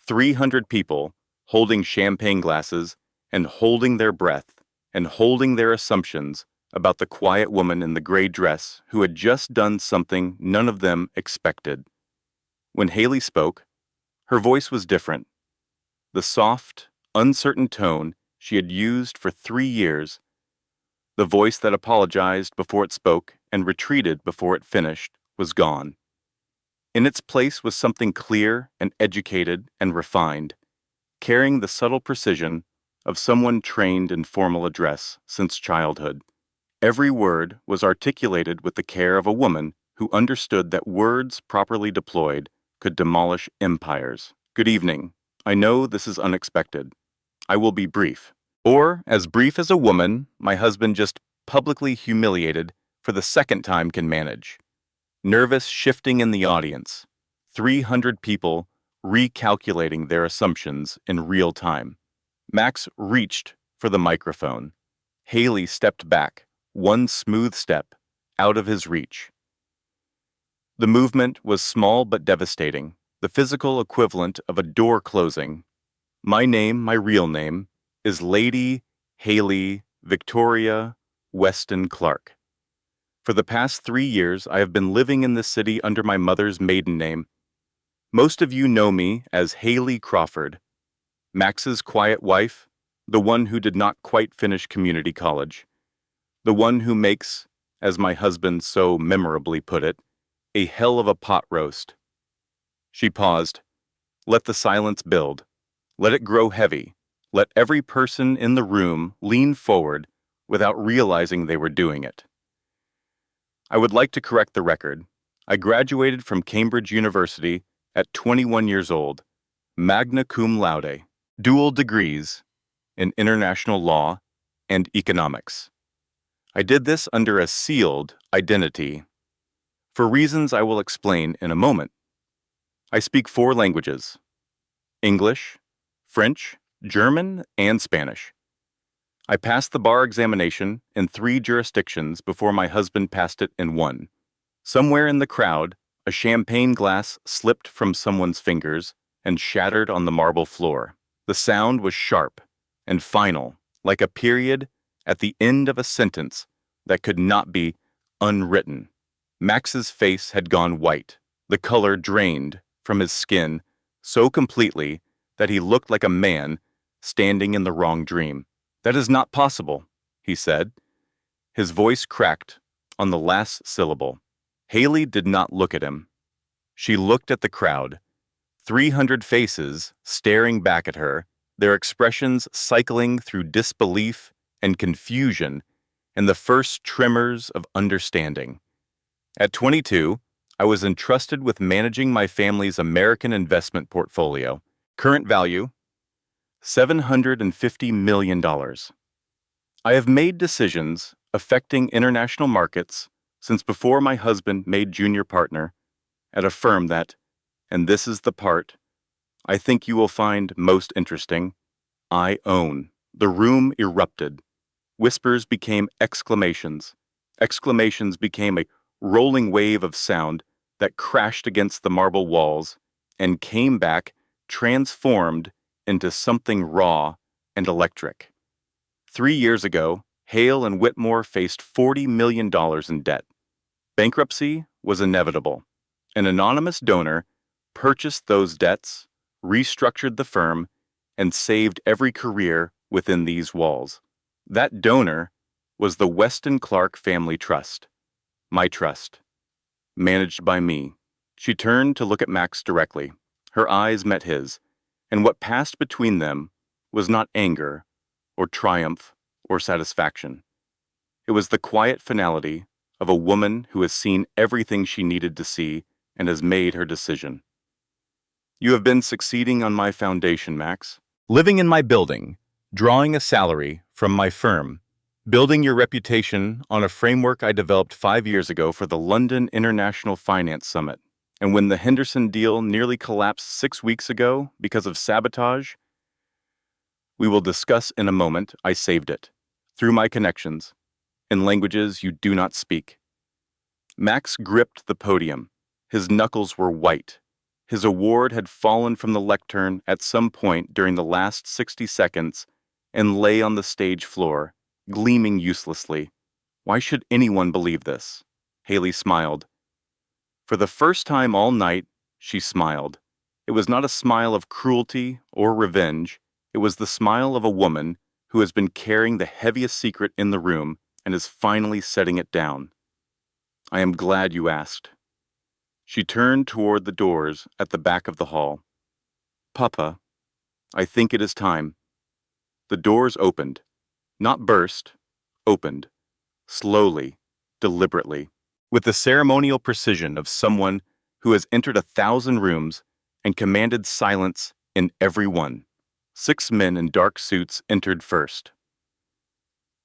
300 people holding champagne glasses and holding their breath and holding their assumptions about the quiet woman in the gray dress who had just done something none of them expected. When Haley spoke, her voice was different. The soft, uncertain tone she had used for 3 years, the voice that apologized before it spoke and retreated before it finished, was gone. In its place was something clear and educated and refined, carrying the subtle precision of someone trained in formal address since childhood. Every word was articulated with the care of a woman who understood that words properly deployed could demolish empires. Good evening. I know this is unexpected. I will be brief. Or, as brief as a woman my husband just publicly humiliated for the second time can manage. Nervous shifting in the audience. 300 people recalculating their assumptions in real time. Max reached for the microphone. Haley stepped back, one smooth step, out of his reach. The movement was small but devastating, the physical equivalent of a door closing. My name, my real name, is Lady Haley Victoria Weston Clark. For the past 3 years, I have been living in this city under my mother's maiden name. Most of you know me as Haley Crawford, Max's quiet wife, the one who did not quite finish community college, the one who makes, as my husband so memorably put it, a hell of a pot roast. She paused. Let the silence build. Let it grow heavy. Let every person in the room lean forward without realizing they were doing it. I would like to correct the record. I graduated from Cambridge University at 21 years old, magna cum laude, dual degrees in international law and economics. I did this under a sealed identity, for reasons I will explain in a moment. I speak 4 languages: English, French, German, and Spanish. I passed the bar examination in 3 jurisdictions before my husband passed it in 1. Somewhere in the crowd, a champagne glass slipped from someone's fingers and shattered on the marble floor. The sound was sharp and final, like a period at the end of a sentence that could not be unwritten. Max's face had gone white, the color drained from his skin so completely that he looked like a man standing in the wrong dream. That is not possible, he said. His voice cracked on the last syllable. Haley did not look at him. She looked at the crowd, 300 faces staring back at her, their expressions cycling through disbelief and confusion and the first tremors of understanding. At 22, I was entrusted with managing my family's American investment portfolio. Current value, $750 million. I have made decisions affecting international markets since before my husband made junior partner at a firm that, and this is the part I think you will find most interesting, I own. The room erupted. Whispers became exclamations. Exclamations became a rolling wave of sound that crashed against the marble walls and came back transformed into something raw and electric. 3 years ago, Hale and Whitmore faced $40 million in debt. Bankruptcy was inevitable. An anonymous donor purchased those debts, restructured the firm, and saved every career within these walls. That donor was the Weston Clark Family Trust, my trust, managed by me. She turned to look at Max directly. Her eyes met his, and what passed between them was not anger or triumph or satisfaction. It was the quiet finality of a woman who has seen everything she needed to see and has made her decision. You have been succeeding on my foundation, Max. Living in my building, drawing a salary from my firm, building your reputation on a framework I developed 5 years ago for the London International Finance Summit. And when the Henderson deal nearly collapsed 6 weeks ago because of sabotage, we will discuss in a moment, I saved it, through my connections, in languages you do not speak. Max gripped the podium. His knuckles were white. His award had fallen from the lectern at some point during the last 60 seconds and lay on the stage floor, gleaming uselessly. Why should anyone believe this? Haley smiled. For the first time all night, she smiled. It was not a smile of cruelty or revenge. It was the smile of a woman who has been carrying the heaviest secret in the room and is finally setting it down. I am glad you asked. She turned toward the doors at the back of the hall. Papa, I think it is time. The doors opened, not burst, opened, slowly, deliberately, with the ceremonial precision of someone who has entered 1,000 rooms and commanded silence in every one. 6 men in dark suits entered first.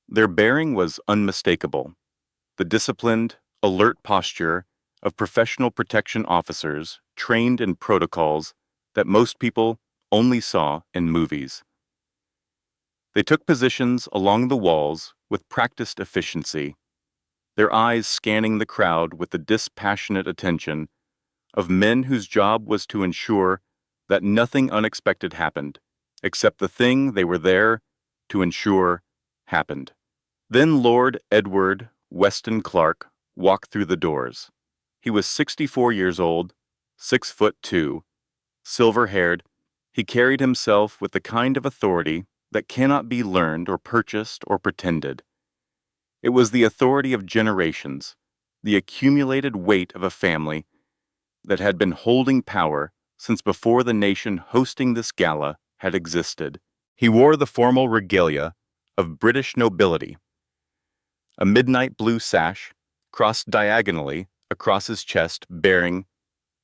Their bearing was unmistakable, the disciplined, alert posture of professional protection officers trained in protocols that most people only saw in movies. They took positions along the walls with practiced efficiency, their eyes scanning the crowd with the dispassionate attention of men whose job was to ensure that nothing unexpected happened, except the thing they were there to ensure happened. Then Lord Edward Weston Clark walked through the doors. He was 64 years old, 6'2", silver-haired. He carried himself with the kind of authority that cannot be learned or purchased or pretended. It was the authority of generations, the accumulated weight of a family that had been holding power since before the nation hosting this gala had existed. He wore the formal regalia of British nobility, a midnight blue sash crossed diagonally across his chest bearing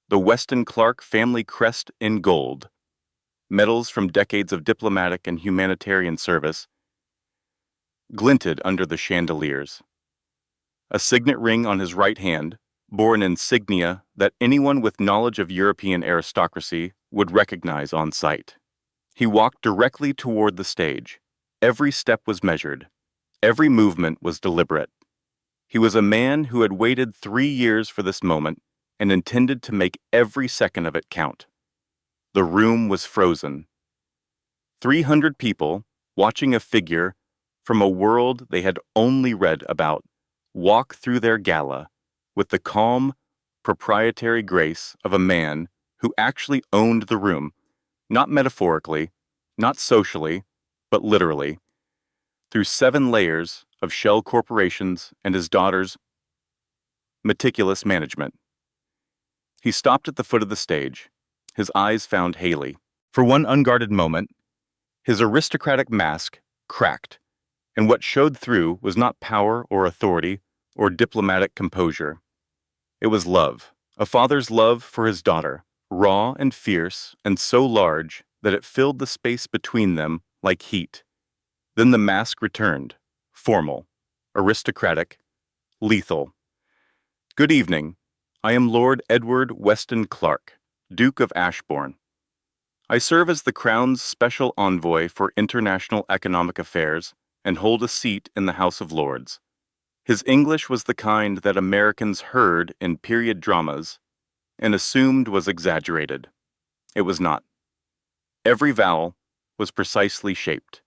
the Weston Clark family crest in gold, medals from decades of diplomatic and humanitarian service glinted under the chandeliers. A signet ring on his right hand bore an insignia that anyone with knowledge of European aristocracy would recognize on sight. He walked directly toward the stage. Every step was measured. Every movement was deliberate. He was a man who had waited 3 years for this moment and intended to make every second of it count. The room was frozen. 300 people watching a figure from a world they had only read about walk through their gala with the calm, proprietary grace of a man who actually owned the room, not metaphorically, not socially, but literally, through 7 layers of shell corporations and his daughter's meticulous management. He stopped at the foot of the stage. His eyes found Haley. For one unguarded moment, his aristocratic mask cracked, and what showed through was not power or authority or diplomatic composure. It was love, a father's love for his daughter, raw and fierce and so large that it filled the space between them like heat. Then the mask returned, formal, aristocratic, lethal. Good evening. I am Lord Edward Weston Clark, Duke of Ashbourne. I serve as the Crown's special envoy for international economic affairs and hold a seat in the House of Lords. His English was the kind that Americans heard in period dramas and assumed was exaggerated. It was not. Every vowel was precisely shaped.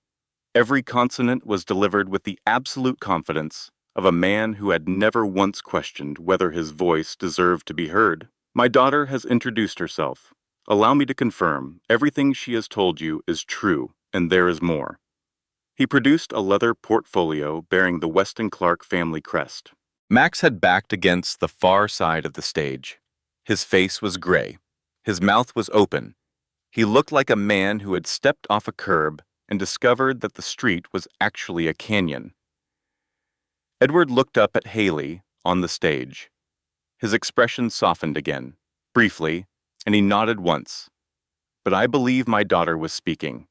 Every consonant was delivered with the absolute confidence of a man who had never once questioned whether his voice deserved to be heard. My daughter has introduced herself. Allow me to confirm, everything she has told you is true, and there is more. He produced a leather portfolio bearing the Weston Clark family crest. Max had backed against the far side of the stage. His face was gray. His mouth was open. He looked like a man who had stepped off a curb and discovered that the street was actually a canyon. Edward looked up at Haley on the stage. His expression softened again, briefly, and he nodded once. But I believe my daughter was speaking.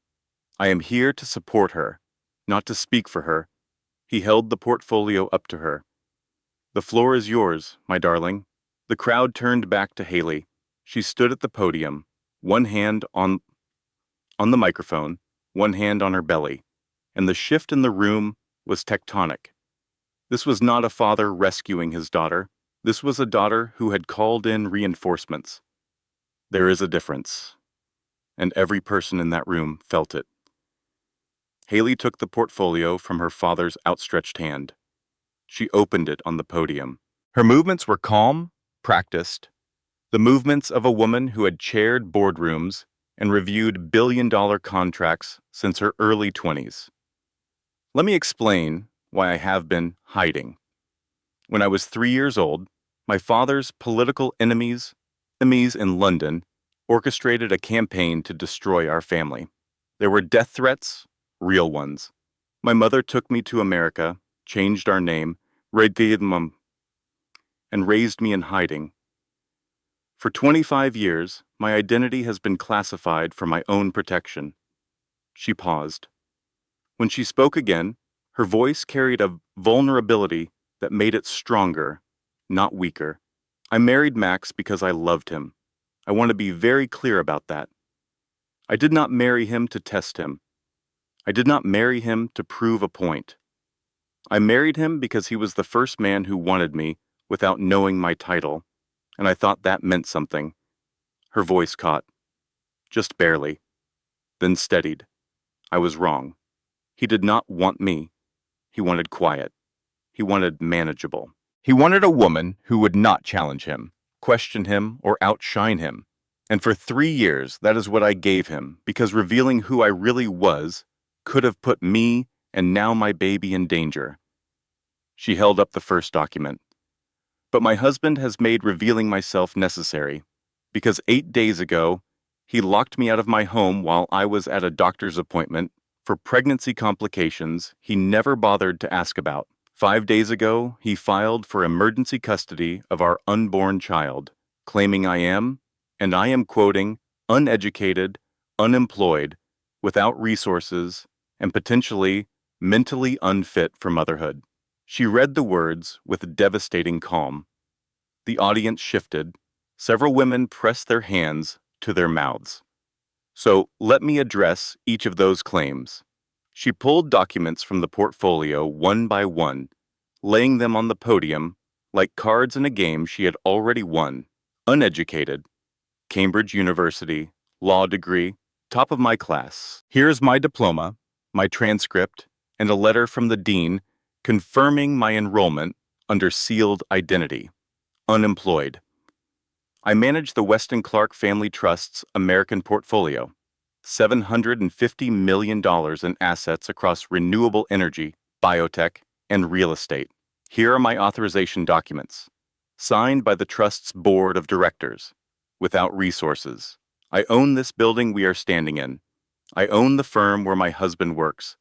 I am here to support her, not to speak for her. He held the portfolio up to her. The floor is yours, my darling. The crowd turned back to Haley. She stood at the podium, one hand on the microphone, one hand on her belly, and the shift in the room was tectonic. This was not a father rescuing his daughter. This was a daughter who had called in reinforcements. There is a difference, and every person in that room felt it. Haley took the portfolio from her father's outstretched hand. She opened it on the podium. Her movements were calm, practiced, the movements of a woman who had chaired boardrooms and reviewed billion-dollar contracts since her early 20s. Let me explain why I have been hiding. When I was 3 years old, my father's political enemies in London orchestrated a campaign to destroy our family. There were death threats, real ones. My mother took me to America, changed our name, and raised me in hiding. For 25 years, my identity has been classified for my own protection. She paused. When she spoke again, her voice carried a vulnerability that made it stronger, not weaker. I married Max because I loved him. I want to be very clear about that. I did not marry him to test him. I did not marry him to prove a point. I married him because he was the first man who wanted me without knowing my title, and I thought that meant something. Her voice caught, just barely, then steadied. I was wrong. He did not want me. He wanted quiet. He wanted manageable. He wanted a woman who would not challenge him, question him, or outshine him. And for 3 years, that is what I gave him, because revealing who I really was could have put me and now my baby in danger. She held up the first document. But my husband has made revealing myself necessary, because 8 days ago, he locked me out of my home while I was at a doctor's appointment for pregnancy complications he never bothered to ask about. 5 days ago, he filed for emergency custody of our unborn child, claiming I am, and I am quoting, uneducated, unemployed, without resources, and potentially mentally unfit for motherhood. She read the words with devastating calm. The audience shifted. Several women pressed their hands to their mouths. So let me address each of those claims. She pulled documents from the portfolio one by one, laying them on the podium like cards in a game she had already won. Uneducated, Cambridge University, law degree, top of my class. Here's my diploma, my transcript, and a letter from the dean confirming my enrollment under sealed identity. Unemployed. I manage the Weston Clark Family Trust's American portfolio, $750 million in assets across renewable energy, biotech, and real estate. Here are my authorization documents, signed by the Trust's Board of Directors, without resources. I own this building we are standing in. I own the firm where my husband works.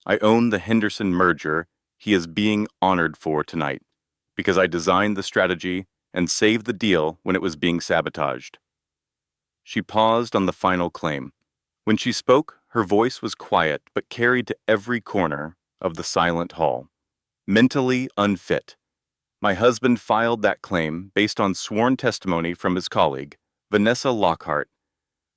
I own the Henderson merger he is being honored for tonight, because I designed the strategy and saved the deal when it was being sabotaged. She paused on the final claim. When she spoke, her voice was quiet but carried to every corner of the silent hall. Mentally unfit. My husband filed that claim based on sworn testimony from his colleague, Vanessa Lockhart,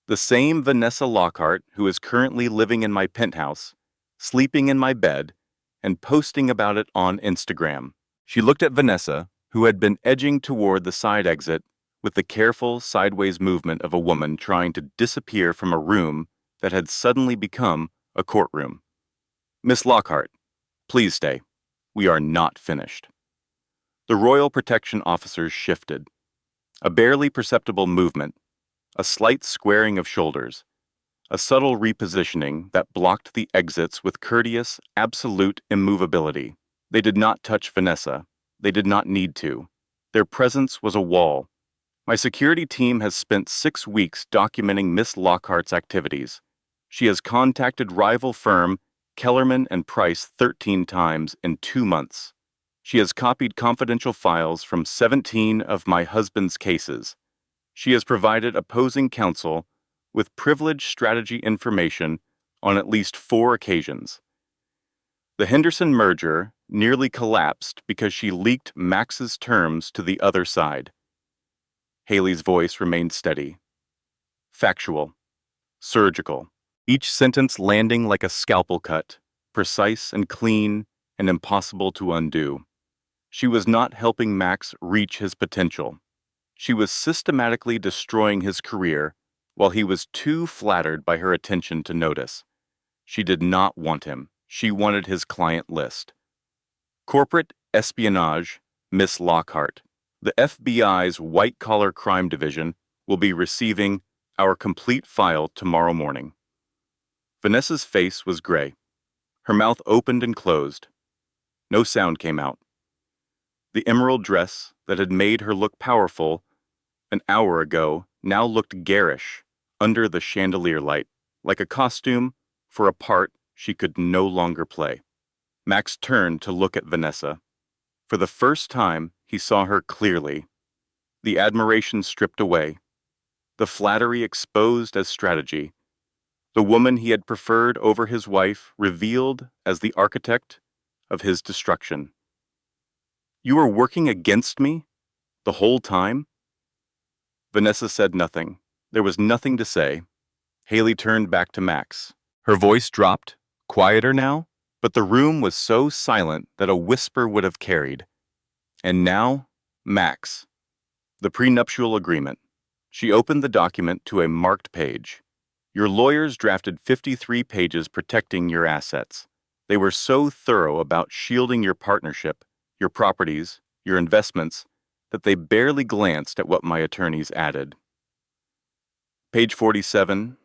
the same Vanessa Lockhart who is currently living in my penthouse, sleeping in my bed, and posting about it on Instagram. She looked at Vanessa, who had been edging toward the side exit with the careful sideways movement of a woman trying to disappear from a room that had suddenly become a courtroom. Miss Lockhart, please stay. We are not finished. The Royal Protection officers shifted. A barely perceptible movement, a slight squaring of shoulders, a subtle repositioning that blocked the exits with courteous, absolute immovability. They did not touch Vanessa. They did not need to. Their presence was a wall. My security team has spent 6 weeks documenting Miss Lockhart's activities. She has contacted rival firm Kellerman and Price 13 times in 2 months. She has copied confidential files from 17 of my husband's cases. She has provided opposing counsel with privileged strategy information on at least 4 occasions. The Henderson merger nearly collapsed because she leaked Max's terms to the other side. Haley's voice remained steady. Factual. Surgical. Each sentence landing like a scalpel cut, precise and clean and impossible to undo. She was not helping Max reach his potential. She was systematically destroying his career while he was too flattered by her attention to notice. She did not want him. She wanted his client list. Corporate espionage, Miss Lockhart. The FBI's white-collar crime division will be receiving our complete file tomorrow morning. Vanessa's face was gray. Her mouth opened and closed. No sound came out. The emerald dress that had made her look powerful an hour ago now looked garish under the chandelier light, like a costume for a part she could no longer play. Max turned to look at Vanessa. For the first time, he saw her clearly. The admiration stripped away, the flattery exposed as strategy. The woman he had preferred over his wife revealed as the architect of his destruction. You were working against me the whole time? Vanessa said nothing. There was nothing to say. Haley turned back to Max. Her voice dropped, quieter now, but the room was so silent that a whisper would have carried. And now, Max. The prenuptial agreement. She opened the document to a marked page. Your lawyers drafted 53 pages protecting your assets. They were so thorough about shielding your partnership, your properties, your investments, that they barely glanced at what my attorneys added. Page 47,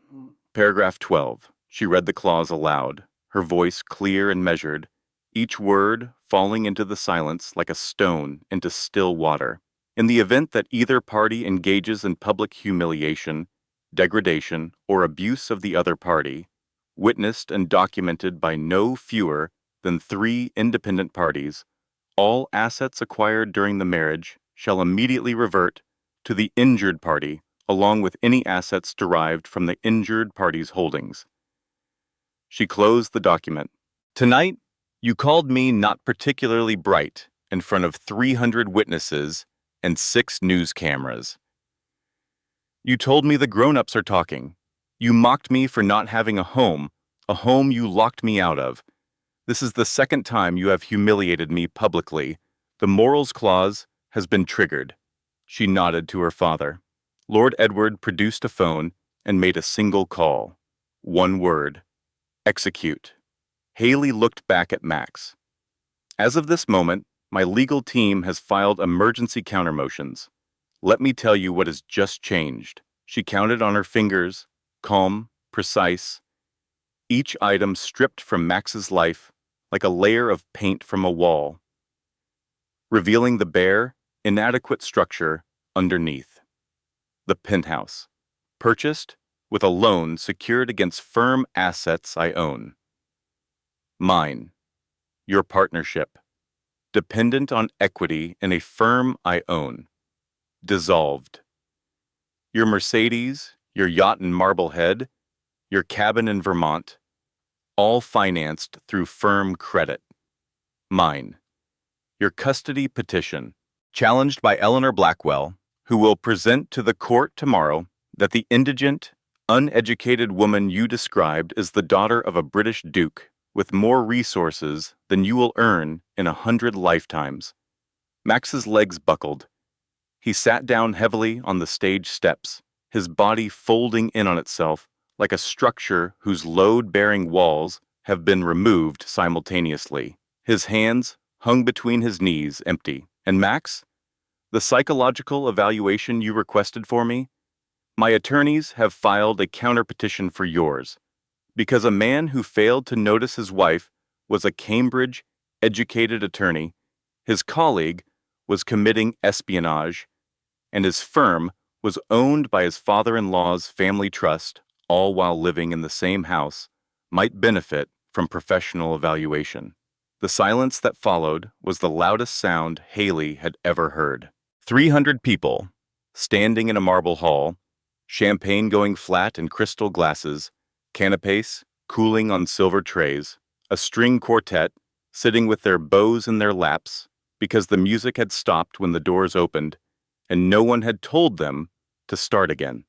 paragraph 12. She read the clause aloud, her voice clear and measured, each word falling into the silence like a stone into still water. In the event that either party engages in public humiliation, degradation, or abuse of the other party, witnessed and documented by no fewer than 3 independent parties, all assets acquired during the marriage shall immediately revert to the injured party, along with any assets derived from the injured party's holdings. She closed the document. Tonight, you called me not particularly bright in front of 300 witnesses and 6 news cameras. You told me the grown-ups are talking. You mocked me for not having a home you locked me out of. This is the second time you have humiliated me publicly. The morals clause has been triggered. She nodded to her father. Lord Edward produced a phone and made a single call. One word. Execute. Haley looked back at Max. As of this moment, my legal team has filed emergency countermotions. Let me tell you what has just changed. She counted on her fingers, calm, precise, each item stripped from Max's life like a layer of paint from a wall, revealing the bare, inadequate structure underneath. The penthouse, purchased with a loan secured against firm assets I own. Mine, your partnership, dependent on equity in a firm I own. Dissolved. Your Mercedes, your yacht in Marblehead, your cabin in Vermont, all financed through firm credit. Mine. Your custody petition, challenged by Eleanor Blackwell, who will present to the court tomorrow that the indigent, uneducated woman you described is the daughter of a British duke with more resources than you will earn in 100 lifetimes. Max's legs buckled. He sat down heavily on the stage steps, his body folding in on itself like a structure whose load-bearing walls have been removed simultaneously. His hands hung between his knees, empty. And Max, the psychological evaluation you requested for me? My attorneys have filed a counterpetition for yours, because a man who failed to notice his wife was a Cambridge-educated attorney, his colleague was committing espionage, and his firm was owned by his father-in-law's family trust, all while living in the same house, might benefit from professional evaluation. The silence that followed was the loudest sound Haley had ever heard. 300 people, standing in a marble hall, champagne going flat in crystal glasses, canapes cooling on silver trays, a string quartet sitting with their bows in their laps because the music had stopped when the doors opened, and no one had told them to start again.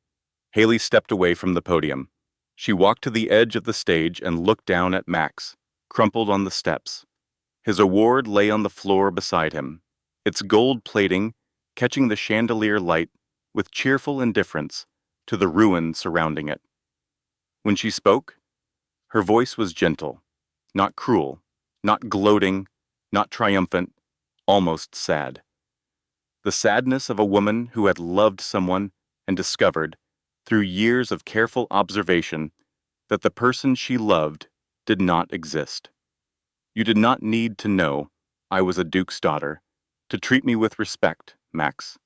Haley stepped away from the podium. She walked to the edge of the stage and looked down at Max, crumpled on the steps. His award lay on the floor beside him, its gold plating catching the chandelier light with cheerful indifference to the ruin surrounding it. When she spoke, her voice was gentle, not cruel, not gloating, not triumphant, almost sad. The sadness of a woman who had loved someone and discovered, through years of careful observation, that the person she loved did not exist. You did not need to know I was a duke's daughter to treat me with respect, Max.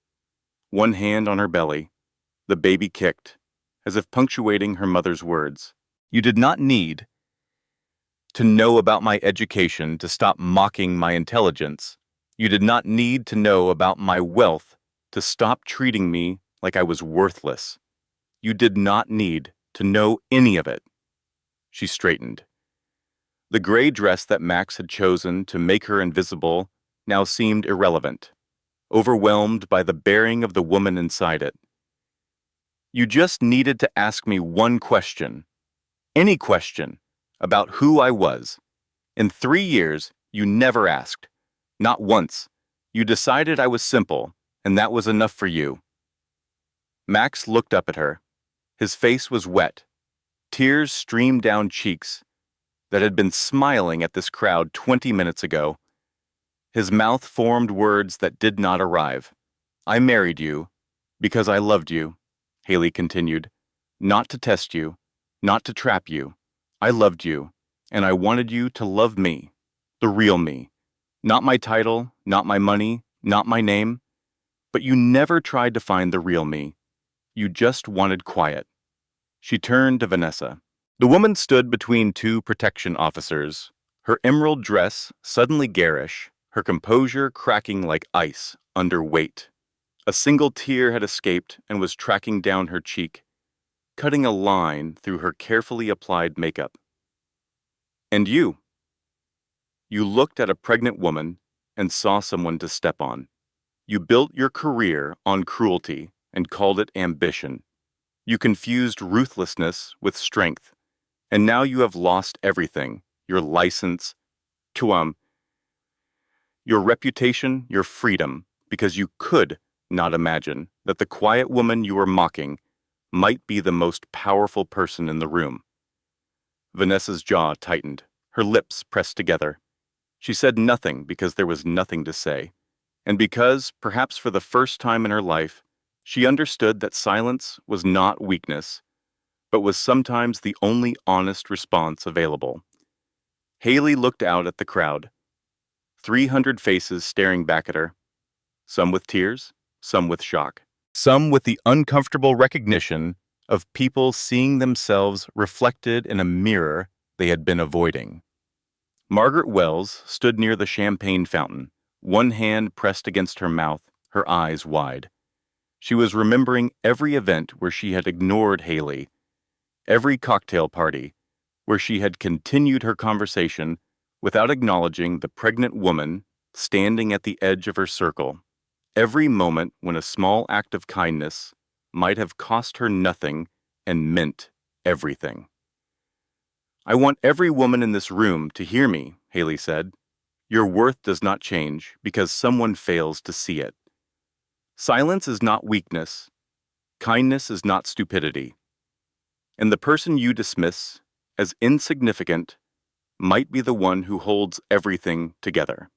One hand on her belly, the baby kicked, as if punctuating her mother's words. You did not need. to know about my education to stop mocking my intelligence. You did not need to know about my wealth to stop treating me like I was worthless. You did not need to know any of it. She straightened. The gray dress that Max had chosen to make her invisible now seemed irrelevant, overwhelmed by the bearing of the woman inside it. You just needed to ask me one question, any question, about who I was. In 3 years, you never asked. Not once. You decided I was simple, and that was enough for you. Max looked up at her. His face was wet. Tears streamed down cheeks that had been smiling at this crowd 20 minutes ago. His mouth formed words that did not arrive. I married you because I loved you, Haley continued. Not to test you, not to trap you. I loved you, and I wanted you to love me, the real me. Not my title, not my money, not my name. But you never tried to find the real me. You just wanted quiet. She turned to Vanessa. The woman stood between two protection officers, her emerald dress suddenly garish, her composure cracking like ice under weight. A single tear had escaped and was tracking down her cheek, cutting a line through her carefully applied makeup. And you? You looked at a pregnant woman and saw someone to step on. You built your career on cruelty and called it ambition. You confused ruthlessness with strength, and now you have lost everything, your license, your reputation, your freedom, because you could not imagine that the quiet woman you were mocking might be the most powerful person in the room. Vanessa's jaw tightened, her lips pressed together. She said nothing because there was nothing to say, and because, perhaps for the first time in her life, she understood that silence was not weakness, but was sometimes the only honest response available. Haley looked out at the crowd, 300 faces staring back at her, some with tears, some with shock, some with the uncomfortable recognition of people seeing themselves reflected in a mirror they had been avoiding. Margaret Wells stood near the champagne fountain, one hand pressed against her mouth, her eyes wide. She was remembering every event where she had ignored Haley, every cocktail party where she had continued her conversation without acknowledging the pregnant woman standing at the edge of her circle, every moment when a small act of kindness might have cost her nothing and meant everything. I want every woman in this room to hear me, Haley said. Your worth does not change because someone fails to see it. Silence is not weakness. Kindness is not stupidity. And the person you dismiss as insignificant might be the one who holds everything together.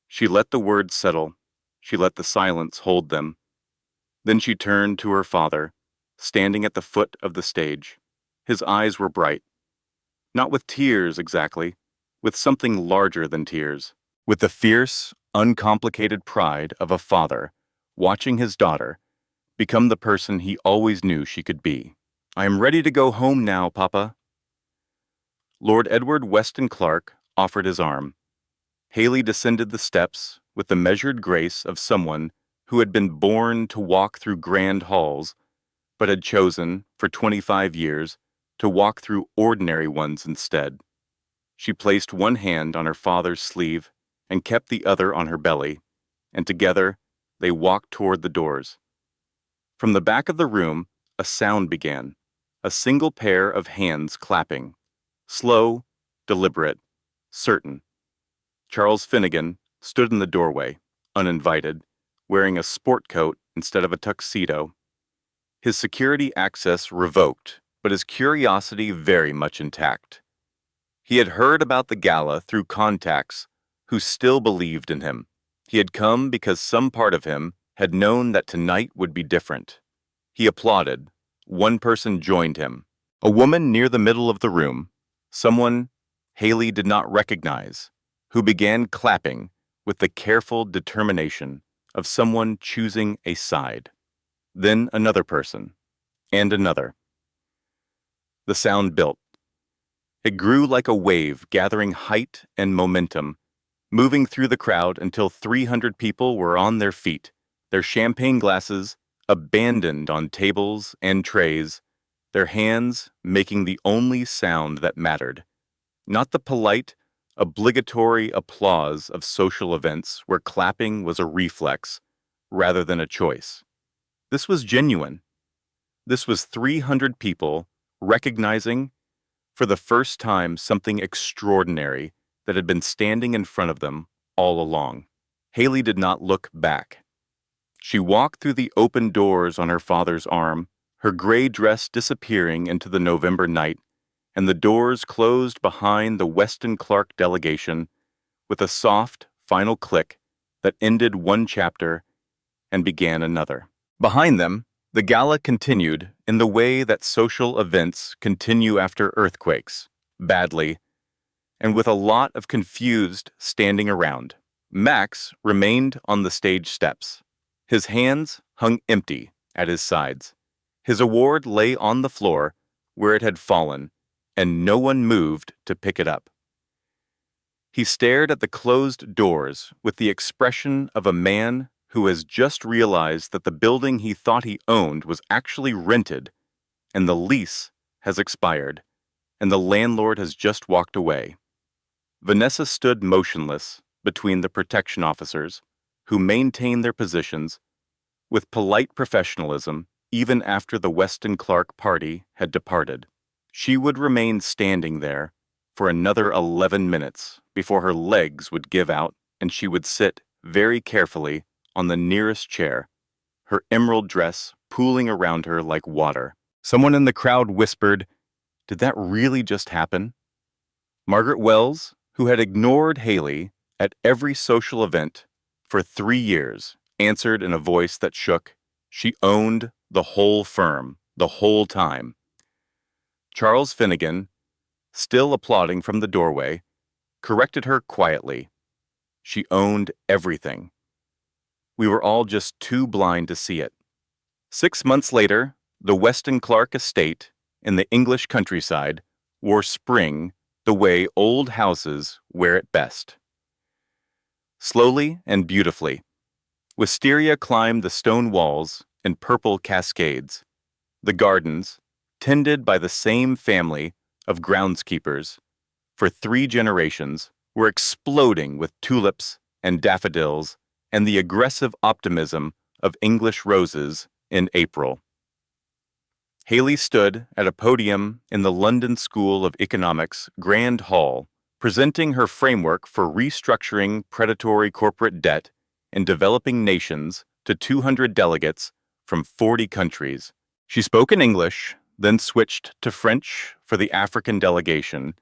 She let the words settle. She let the silence hold them. Then she turned to her father, standing at the foot of the stage. His eyes were bright. Not with tears exactly, with something larger than tears, with the fierce, uncomplicated pride of a father watching his daughter become the person he always knew she could be. I am ready to go home now, Papa. Lord Edward Weston Clark offered his arm. Haley descended the steps with the measured grace of someone who had been born to walk through grand halls, but had chosen, for 25 years, to walk through ordinary ones instead. She placed one hand on her father's sleeve and kept the other on her belly, and together they walked toward the doors. From the back of the room, a sound began, a single pair of hands clapping, slow, deliberate, certain. Charles Finnegan stood in the doorway, uninvited, wearing a sport coat instead of a tuxedo. His security access revoked, but his curiosity very much intact. He had heard about the gala through contacts who still believed in him. He had come because some part of him had known that tonight would be different. He applauded. One person joined him, a woman near the middle of the room, someone Haley did not recognize, who began clapping with the careful determination of someone choosing a side. Then another person, and another. The sound built. It grew like a wave, gathering height and momentum, moving through the crowd until 300 people were on their feet, their champagne glasses abandoned on tables and trays, their hands making the only sound that mattered. Not the polite, obligatory applause of social events where clapping was a reflex rather than a choice. This was genuine. This was 300 people recognizing for the first time something extraordinary that had been standing in front of them all along. Haley did not look back. She walked through the open doors on her father's arm, her gray dress disappearing into the November night, and the doors closed behind the Weston Clark delegation with a soft, final click that ended one chapter and began another. Behind them, the gala continued in the way that social events continue after earthquakes, badly, and with a lot of confused standing around. Max remained on the stage steps. His hands hung empty at his sides. His award lay on the floor where it had fallen, and no one moved to pick it up. He stared at the closed doors with the expression of a man who has just realized that the building he thought he owned was actually rented, and the lease has expired, and the landlord has just walked away. Vanessa stood motionless between the protection officers, who maintained their positions with polite professionalism even after the Weston Clark party had departed. She would remain standing there for another 11 minutes before her legs would give out and she would sit very carefully on the nearest chair, her emerald dress pooling around her like water. Someone in the crowd whispered, "Did that really just happen?" Margaret Wells, who had ignored Haley at every social event for 3 years, answered in a voice that shook. She owned the whole firm, the whole time. Charles Finnegan, still applauding from the doorway, corrected her quietly. She owned everything. We were all just too blind to see it. 6 months later, the Weston Clark estate in the English countryside wore spring the way old houses wear it best. Slowly and beautifully, wisteria climbed the stone walls in purple cascades. The gardens, tended by the same family of groundskeepers for 3 generations, were exploding with tulips and daffodils and the aggressive optimism of English roses in April. Haley stood at a podium in the London School of Economics Grand Hall, presenting her framework for restructuring predatory corporate debt in developing nations to 200 delegates from 40 countries. She spoke in English, then switched to French for the African delegation,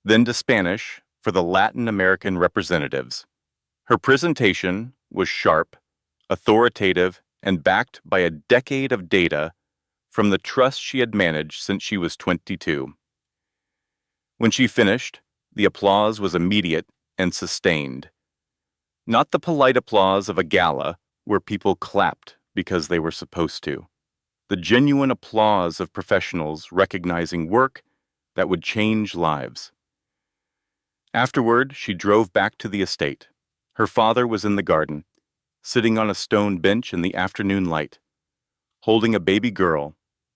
then to Spanish for the Latin American representatives. Her presentation was sharp, authoritative, and backed by a decade of data from the trust she had managed since she was 22. When she finished, the applause was immediate and sustained. Not the polite applause of a gala where people clapped because they were supposed to. The genuine applause of professionals recognizing work that would change lives. Afterward, she drove back to the estate. Her father was in the garden, sitting on a stone bench in the afternoon light, holding a baby girl,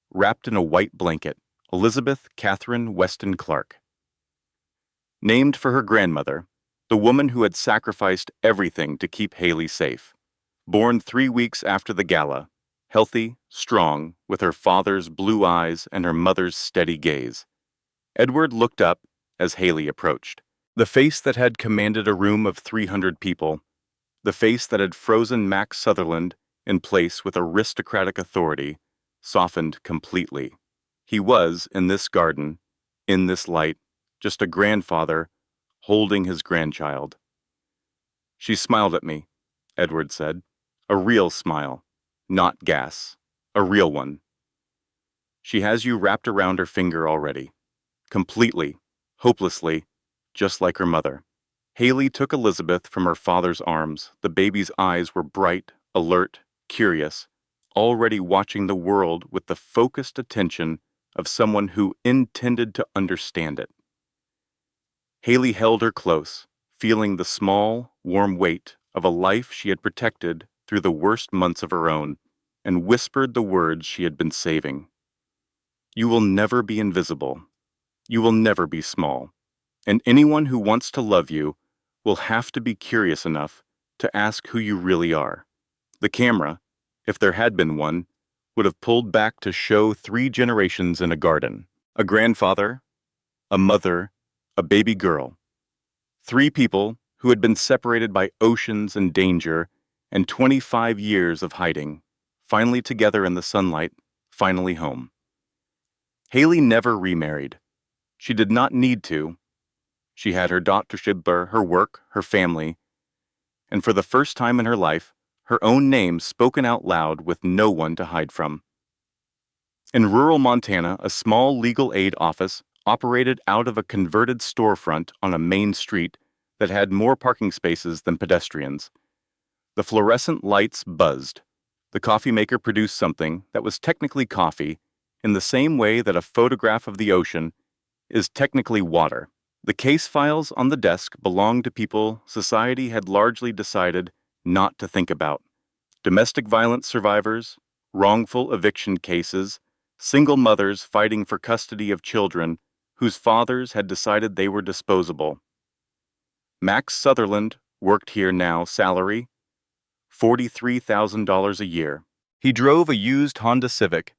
wrapped in a white blanket, Elizabeth Catherine Weston Clark. Named for her grandmother, the woman who had sacrificed everything to keep Haley safe. Born 3 weeks after the gala, healthy, strong, with her father's blue eyes and her mother's steady gaze. Edward looked up as Haley approached. The face that had commanded a room of 300 people, the face that had frozen Max Sutherland in place with aristocratic authority, softened completely. He was, in this garden, in this light, just a grandfather holding his grandchild. "She smiled at me," Edward said. "A real smile, not gas. A real one. She has you wrapped around her finger already. Completely, hopelessly, just like her mother." Haley took Elizabeth from her father's arms. The baby's eyes were bright, alert, curious, already watching the world with the focused attention of someone who intended to understand it. Haley held her close, feeling the small, warm weight of a life she had protected through the worst months of her own, and whispered the words she had been saving. You will never be invisible. You will never be small. And anyone who wants to love you will have to be curious enough to ask who you really are. The camera, if there had been one, would have pulled back to show 3 generations in a garden. A grandfather, a mother, a baby girl. 3 people who had been separated by oceans and danger and 25 years of hiding, finally together in the sunlight, finally home. Haley never remarried. She did not need to. She had her doctorship, her work, her family, and for the first time in her life, her own name spoken out loud with no one to hide from. In rural Montana, a small legal aid office operated out of a converted storefront on a main street that had more parking spaces than pedestrians. The fluorescent lights buzzed. The coffee maker produced something that was technically coffee, in the same way that a photograph of the ocean is technically water. The case files on the desk belonged to people society had largely decided not to think about. Domestic violence survivors, wrongful eviction cases, single mothers fighting for custody of children whose fathers had decided they were disposable. Max Sutherland worked here now, salary $43,000 a year. He drove a used Honda Civic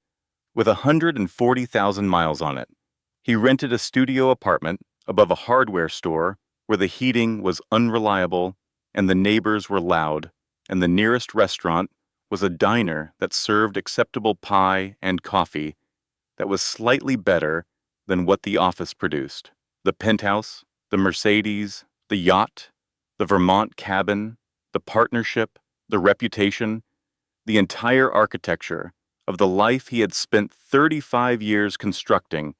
with 140,000 miles on it. He rented a studio apartment above a hardware store where the heating was unreliable and the neighbors were loud, and the nearest restaurant was a diner that served acceptable pie and coffee that was slightly better than what the office produced. The penthouse, the Mercedes, the yacht, the Vermont cabin, the partnership, the reputation, the entire architecture of the life he had spent 35 years constructing,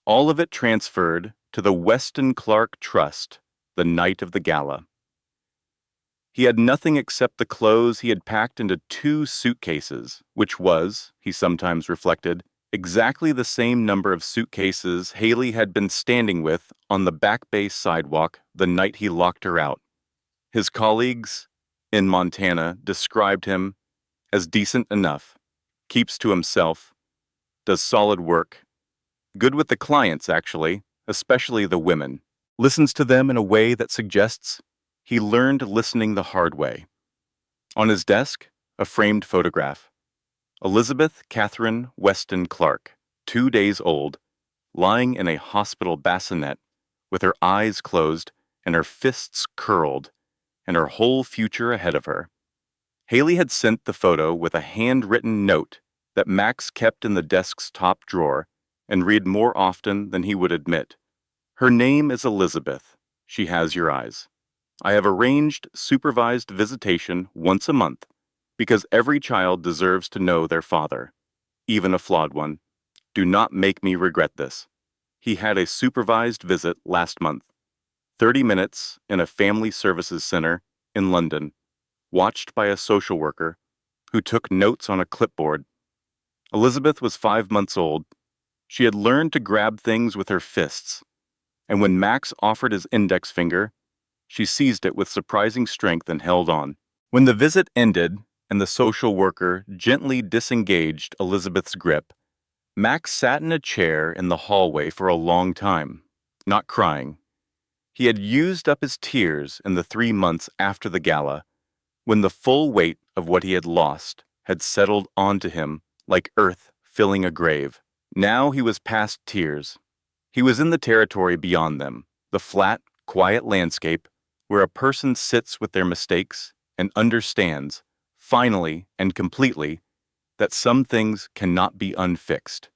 all of it transferred to the Weston Clark Trust the night of the gala. He had nothing except the clothes he had packed into 2 suitcases, which was, he sometimes reflected, exactly the same number of suitcases Haley had been standing with on the Back Bay sidewalk the night he locked her out. His colleagues in Montana described him as decent enough, keeps to himself, does solid work, good with the clients actually, especially the women, listens to them in a way that suggests he learned listening the hard way. On his desk, a framed photograph. Elizabeth Catherine Weston Clark, 2 days old, lying in a hospital bassinet with her eyes closed and her fists curled and her whole future ahead of her. Haley had sent the photo with a handwritten note that Max kept in the desk's top drawer and read more often than he would admit. Her name is Elizabeth. She has your eyes. I have arranged supervised visitation once a month because every child deserves to know their father, even a flawed one. Do not make me regret this. He had a supervised visit last month, 30 minutes in a family services center in London, watched by a social worker who took notes on a clipboard. Elizabeth was 5 months old. She had learned to grab things with her fists, and when Max offered his index finger, she seized it with surprising strength and held on. When the visit ended and the social worker gently disengaged Elizabeth's grip, Max sat in a chair in the hallway for a long time, not crying. He had used up his tears in the 3 months after the gala, when the full weight of what he had lost had settled onto him like earth filling a grave. Now he was past tears. He was in the territory beyond them, the flat, quiet landscape where a person sits with their mistakes and understands, finally and completely, that some things cannot be unfixed.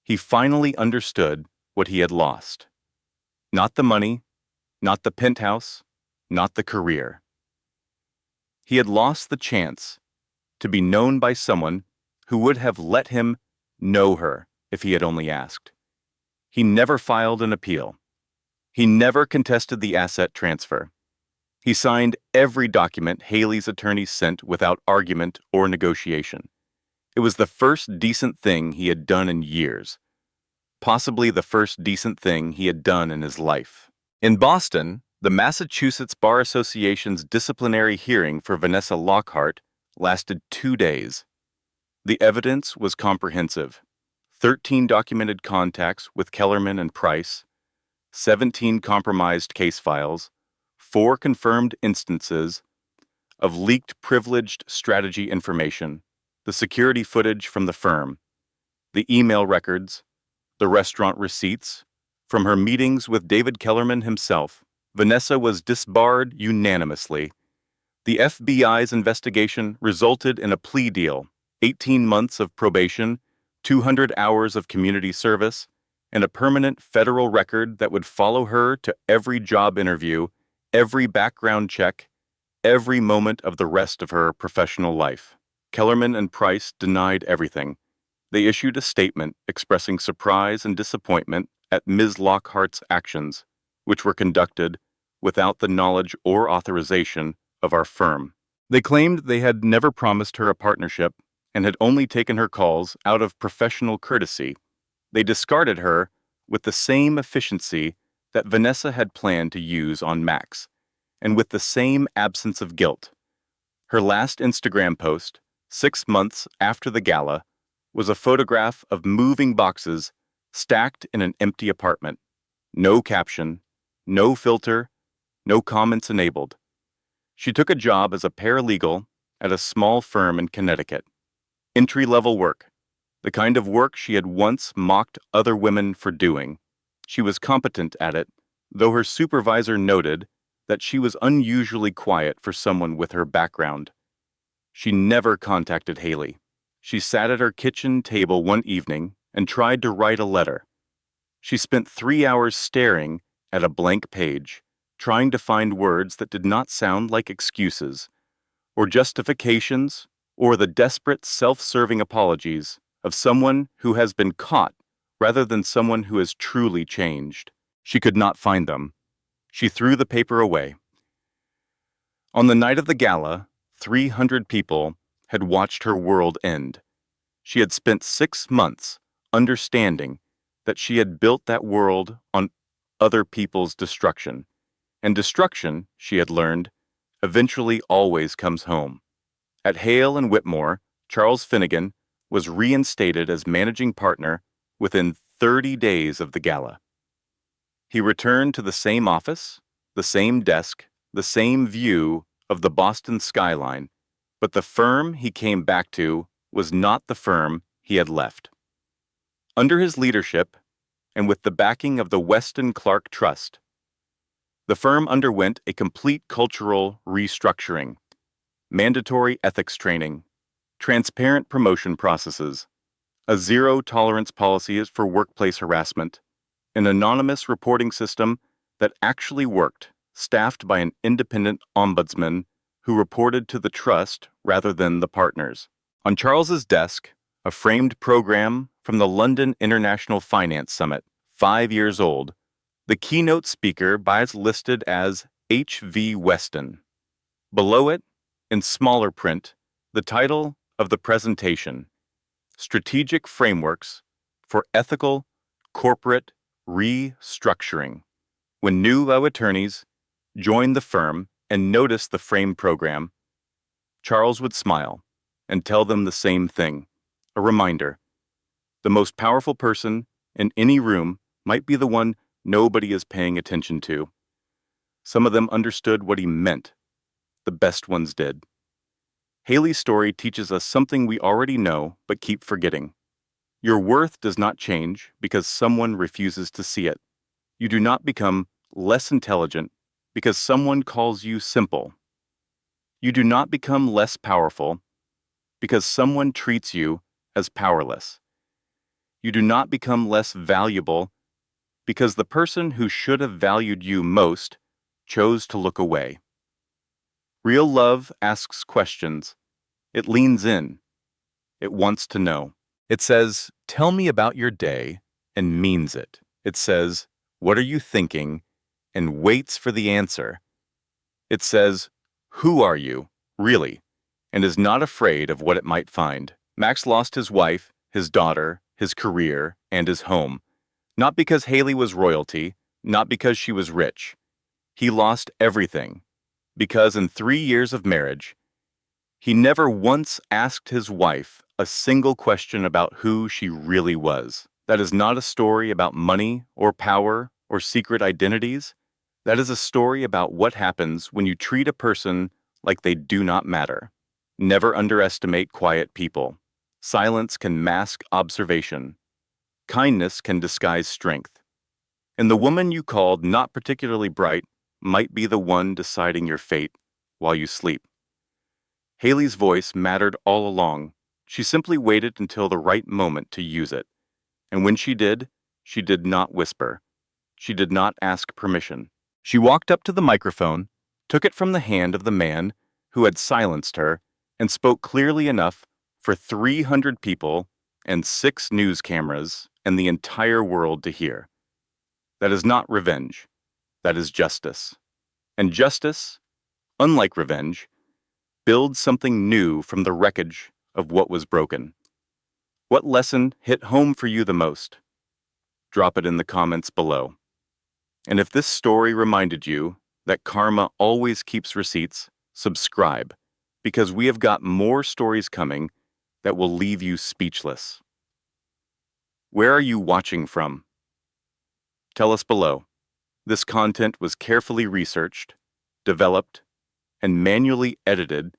He finally understood what he had lost. Not the money, not the penthouse, not the career. He had lost the chance to be known by someone who would have let him know her if he had only asked. He never filed an appeal. He never contested the asset transfer. He signed every document Haley's attorney sent without argument or negotiation. It was the first decent thing he had done in years, possibly the first decent thing he had done in his life. In Boston, the Massachusetts Bar Association's disciplinary hearing for Vanessa Lockhart lasted 2 days. The evidence was comprehensive. 13 documented contacts with Kellerman and Price, 17 compromised case files, 4 confirmed instances of leaked privileged strategy information, the security footage from the firm, the email records, the restaurant receipts. From her meetings with David Kellerman himself, Vanessa was disbarred unanimously. The FBI's investigation resulted in a plea deal, 18 months of probation, 200 hours of community service, and a permanent federal record that would follow her to every job interview, every background check, every moment of the rest of her professional life. Kellerman and Price denied everything. They issued a statement expressing surprise and disappointment at Ms. Lockhart's actions, which were conducted without the knowledge or authorization of our firm. They claimed they had never promised her a partnership and had only taken her calls out of professional courtesy. They discarded her with the same efficiency that Vanessa had planned to use on Max, and with the same absence of guilt. Her last Instagram post, 6 months after the gala, was a photograph of moving boxes stacked in an empty apartment. No caption, no filter, no comments enabled. She took a job as a paralegal at a small firm in Connecticut. Entry-level work, the kind of work she had once mocked other women for doing. She was competent at it, though her supervisor noted that she was unusually quiet for someone with her background. She never contacted Haley. She sat at her kitchen table one evening and tried to write a letter. She spent 3 hours staring at a blank page, trying to find words that did not sound like excuses, or justifications, or the desperate self-serving apologies of someone who has been caught rather than someone who has truly changed. She could not find them. She threw the paper away. On the night of the gala, 300 people had watched her world end. She had spent 6 months understanding that she had built that world on other people's destruction. And destruction, she had learned, eventually always comes home. At Hale and Whitmore, Charles Finnegan was reinstated as managing partner within 30 days of the gala. He returned to the same office, the same desk, the same view of the Boston skyline, but the firm he came back to was not the firm he had left. Under his leadership, and with the backing of the Weston Clark Trust, the firm underwent a complete cultural restructuring, mandatory ethics training, transparent promotion processes, a zero-tolerance policy for workplace harassment, an anonymous reporting system that actually worked, staffed by an independent ombudsman who reported to the trust rather than the partners. On Charles's desk, a framed program from the London International Finance Summit, 5 years old. The keynote speaker was listed as H.V. Weston. Below it, in smaller print, the title of the presentation, Strategic Frameworks for Ethical Corporate Restructuring. When new law attorneys joined the firm and noticed the frame program, Charles would smile and tell them the same thing, a reminder. The most powerful person in any room might be the one nobody is paying attention to. Some of them understood what he meant. The best ones did. Haley's story teaches us something we already know but keep forgetting. Your worth does not change because someone refuses to see it. You do not become less intelligent because someone calls you simple. You do not become less powerful because someone treats you as powerless. You do not become less valuable because the person who should have valued you most chose to look away. Real love asks questions. It leans in. It wants to know. It says, "Tell me about your day," and means it. It says, "What are you thinking?" and waits for the answer. It says, "Who are you, really?" and is not afraid of what it might find. Max lost his wife, his daughter, his career, and his home. Not because Haley was royalty, not because she was rich. He lost everything because in 3 years of marriage, he never once asked his wife a single question about who she really was. That is not a story about money or power or secret identities. That is a story about what happens when you treat a person like they do not matter. Never underestimate quiet people. Silence can mask observation. Kindness can disguise strength. And the woman you called not particularly bright might be the one deciding your fate while you sleep. Haley's voice mattered all along. She simply waited until the right moment to use it. And when she did not whisper. She did not ask permission. She walked up to the microphone, took it from the hand of the man who had silenced her, and spoke clearly enough for 300 people and 6 news cameras and the entire world to hear. That is not revenge. That is justice. And justice, unlike revenge, builds something new from the wreckage of what was broken. What lesson hit home for you the most? Drop it in the comments below. And if this story reminded you that karma always keeps receipts, subscribe, because we have got more stories coming that will leave you speechless. Where are you watching from? Tell us below. This content was carefully researched, developed, and manually edited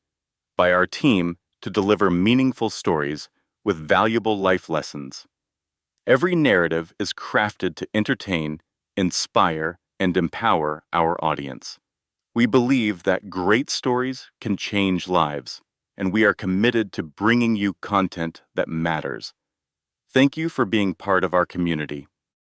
by our team to deliver meaningful stories with valuable life lessons. Every narrative is crafted to entertain, inspire, and empower our audience. We believe that great stories can change lives, and we are committed to bringing you content that matters. Thank you for being part of our community.